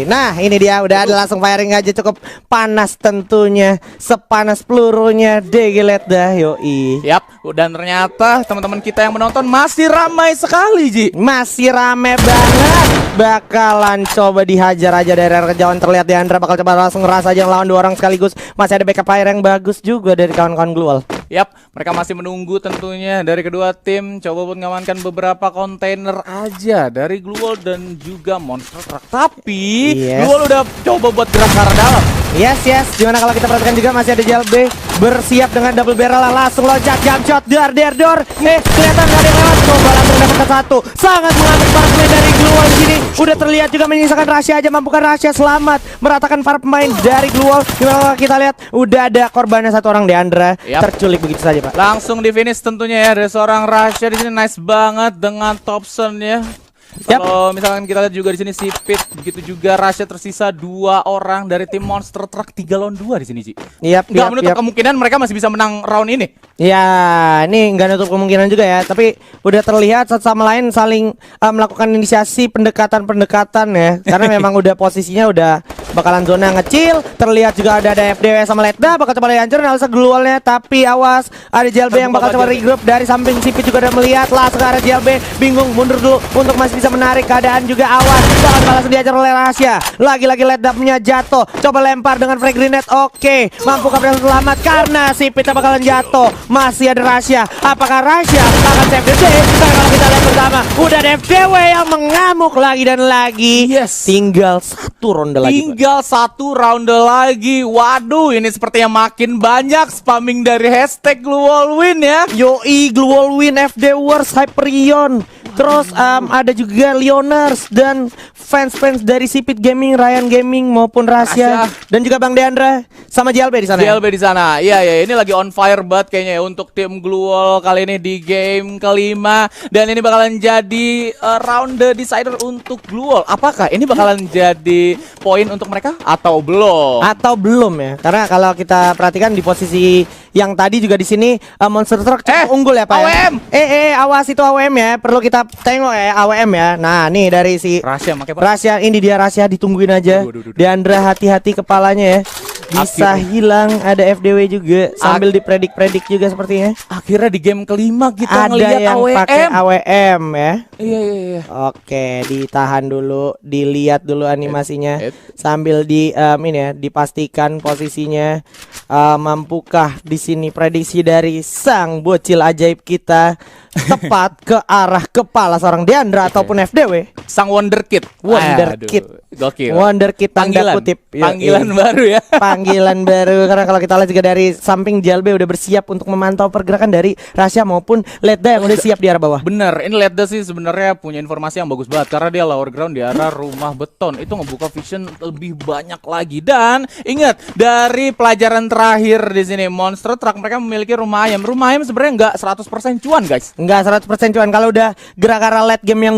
Nah ini dia udah ada langsung firing aja, cukup panas tentunya, sepanas pelurunya Degelet dah. Yap, dan ternyata teman-teman kita yang menonton masih ramai sekali, Ji. Masih rame banget. Bakalan coba dihajar aja dari arah kejauhan. Terlihat Diandra bakal coba langsung ngeras aja ngelawan 2 orang sekaligus. Masih ada backup fire yang bagus juga dari kawan-kawan Glue Wall. Yap, mereka masih menunggu tentunya dari kedua tim coba buat ngamankan beberapa kontainer aja dari Glue Wall dan juga Monster Truck. Tapi Glue Wall udah coba buat gerak ke arah dalam. Yes. Dimana kalau kita perhatikan juga masih ada JLB bersiap dengan double barrel, langsung loncat jump shot door. Kelihatan gak ada yang lewat, coba langsung dapat ke 1. Sangat mengambil para pemain dari Glue Wall di sini. Udah terlihat juga menyisakan Rasya aja, mampukan Rasya selamat meratakan para pemain dari Glue Wall. Dimana kita lihat udah ada korbannya 1 orang, Diandra terculik begitu saja, Pak. Langsung di finish tentunya ya dari seorang Rasya di sini, nice banget dengan Thompson ya. Kalau misalkan kita lihat juga di sini Sipit, begitu juga Rasya, tersisa 2 orang dari tim Monster Truck 3 lawan 2 di sini, Ci. Nggak menutup kemungkinan mereka masih bisa menang round ini. Ya, ini nggak nutup kemungkinan juga ya. Tapi udah terlihat satu sama lain saling melakukan inisiasi pendekatan ya. Karena memang udah posisinya udah bakalan zona ngecil. Terlihat juga ada FDW sama Letda bakal coba dihancurin Alsa Gluolnya, tapi awas ada JLB yang bakal coba regroup dari samping. Sipit juga udah melihat langsung ke arah JLB, bingung mundur dulu untuk masih bisa menarik keadaan juga. Awas bakal langsung diajar oleh Rahasia. Lagi-lagi Letda-nya jatuh, coba lempar dengan frag grenade. Oke, mampu berhasil selamat karena Sipitnya bakalan jatuh. Masih ada Rahasia, apakah Rahasia akan save the day? Karena kalau kita lihat bersama udah ada FDW yang mengamuk lagi dan lagi. Yes. Tinggal satu ronde lagi. Tinggal satu ronde lagi. Waduh, ini sepertinya makin banyak spamming dari hashtag #GlueWallWin ya. Yoi, GlueWallWin, FD Wars, Hyperion. Terus ada juga Leoners dan fans-fans dari Sipit Gaming, Ryan Gaming maupun Rahasia dan juga Bang Deandra sama JLB di sana. JLB di sana. Iya ya, ini lagi on fire banget kayaknya ya untuk tim GlueWall kali ini di game kelima, dan ini bakalan jadi round decider untuk GlueWall. Apakah ini bakalan jadi poin untuk mereka atau belum? Atau belum ya? Karena kalau kita perhatikan di posisi yang tadi juga di sini Monster Truck cukup unggul ya Pak. AWM. Awas itu AWM ya. Perlu kita tengok ya AWM ya. Nah, nih dari si Rahasia makanya Pak. Rahasia, ini dia Rahasia, ditungguin aja. Deandra hati-hati kepalanya ya. Bisa hilang, ada FDW juga sambil dipredik-predik juga sepertinya. Akhirnya di game kelima kita Ada ngelihat yang pakai AWM ya. Iya. Oke, ditahan dulu, dilihat dulu animasinya sambil ini ya, dipastikan posisinya. Mampukah di sini prediksi dari sang bocil ajaib kita tepat ke arah kepala seorang Deandra ataupun FDW? Sang Wonderkid. Wonderkid. Gokil. Wonderkid tanda kutip. Panggilan baru ya. Panggilan baru, karena kalau kita lihat juga dari samping JLB udah bersiap untuk memantau pergerakan dari Rahasia maupun Letda yang udah siap di arah bawah. Bener, ini Letda sih sebenarnya punya informasi yang bagus banget karena dia lower ground di arah rumah beton. Itu ngebuka vision lebih banyak lagi. Dan ingat, dari pelajaran terakhir di sini Monster Truck mereka memiliki rumah ayam. Rumah ayam sebenarnya nggak 100% cuan, guys. Enggak 100% cuan. Kalau udah gerak-gerak late game yang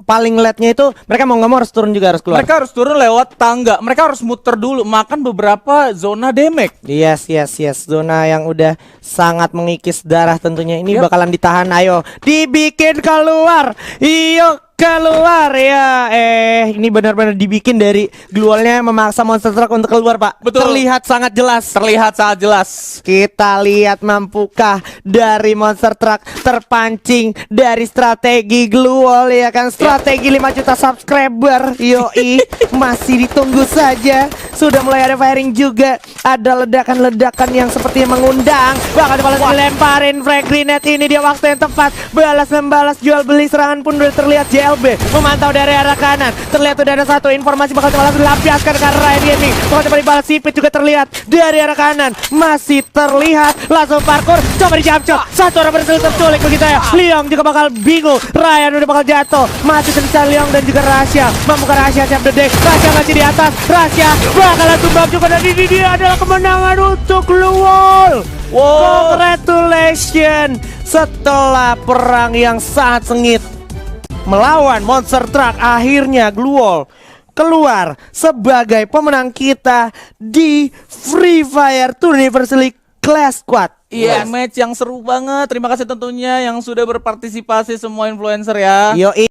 paling late-nya itu, mereka mau nggak mau harus turun juga, harus keluar. Mereka harus turun lewat tangga. Mereka harus muter dulu, makan beberapa zona damage. Yes. Zona yang udah sangat mengikis darah tentunya. Ini bakalan ditahan. Ayo, dibikin keluar. Keluar ya. Ini benar-benar dibikin dari GlueWallnya memaksa Monster Truck untuk keluar, Pak. Betul. Terlihat sangat jelas. Kita lihat mampukah dari Monster Truck terpancing dari strategi GlueWall ya kan. Strategi 5 juta subscriber. Yoi. Masih ditunggu saja. Sudah mulai ada firing juga. Ada ledakan-ledakan yang sepertinya mengundang. Bahkan dilemparin frag grenade. Ini dia waktu yang tepat. Balas membalas, jual beli serangan pun udah terlihat. JLB memantau dari arah kanan. Terlihat udah ada satu informasi bakal coba langsung dilampiaskan ke arah Ryan Gaming. Bakal coba dibalas. Sipit juga terlihat dari arah kanan. Masih terlihat langsung parkour. Coba dijamcok. Satu orang berhasil terculik begitu ya. Leong juga bakal bingung. Ryan udah bakal jatuh. Masih tersisa Leong dan juga Rahasia. Mampukah Rahasia siap the deck. Rahasia masih di atas. Rahasia bakalan tumbang juga, dan ini dia adalah kemenangan untuk GlueWall. Congratulations. Setelah perang yang sangat sengit melawan Monster Truck, akhirnya GlueWall keluar sebagai pemenang kita di Free Fire Tourniverse League Class Squad. Iya, match yang seru banget. Terima kasih tentunya yang sudah berpartisipasi semua influencer ya. Yoi.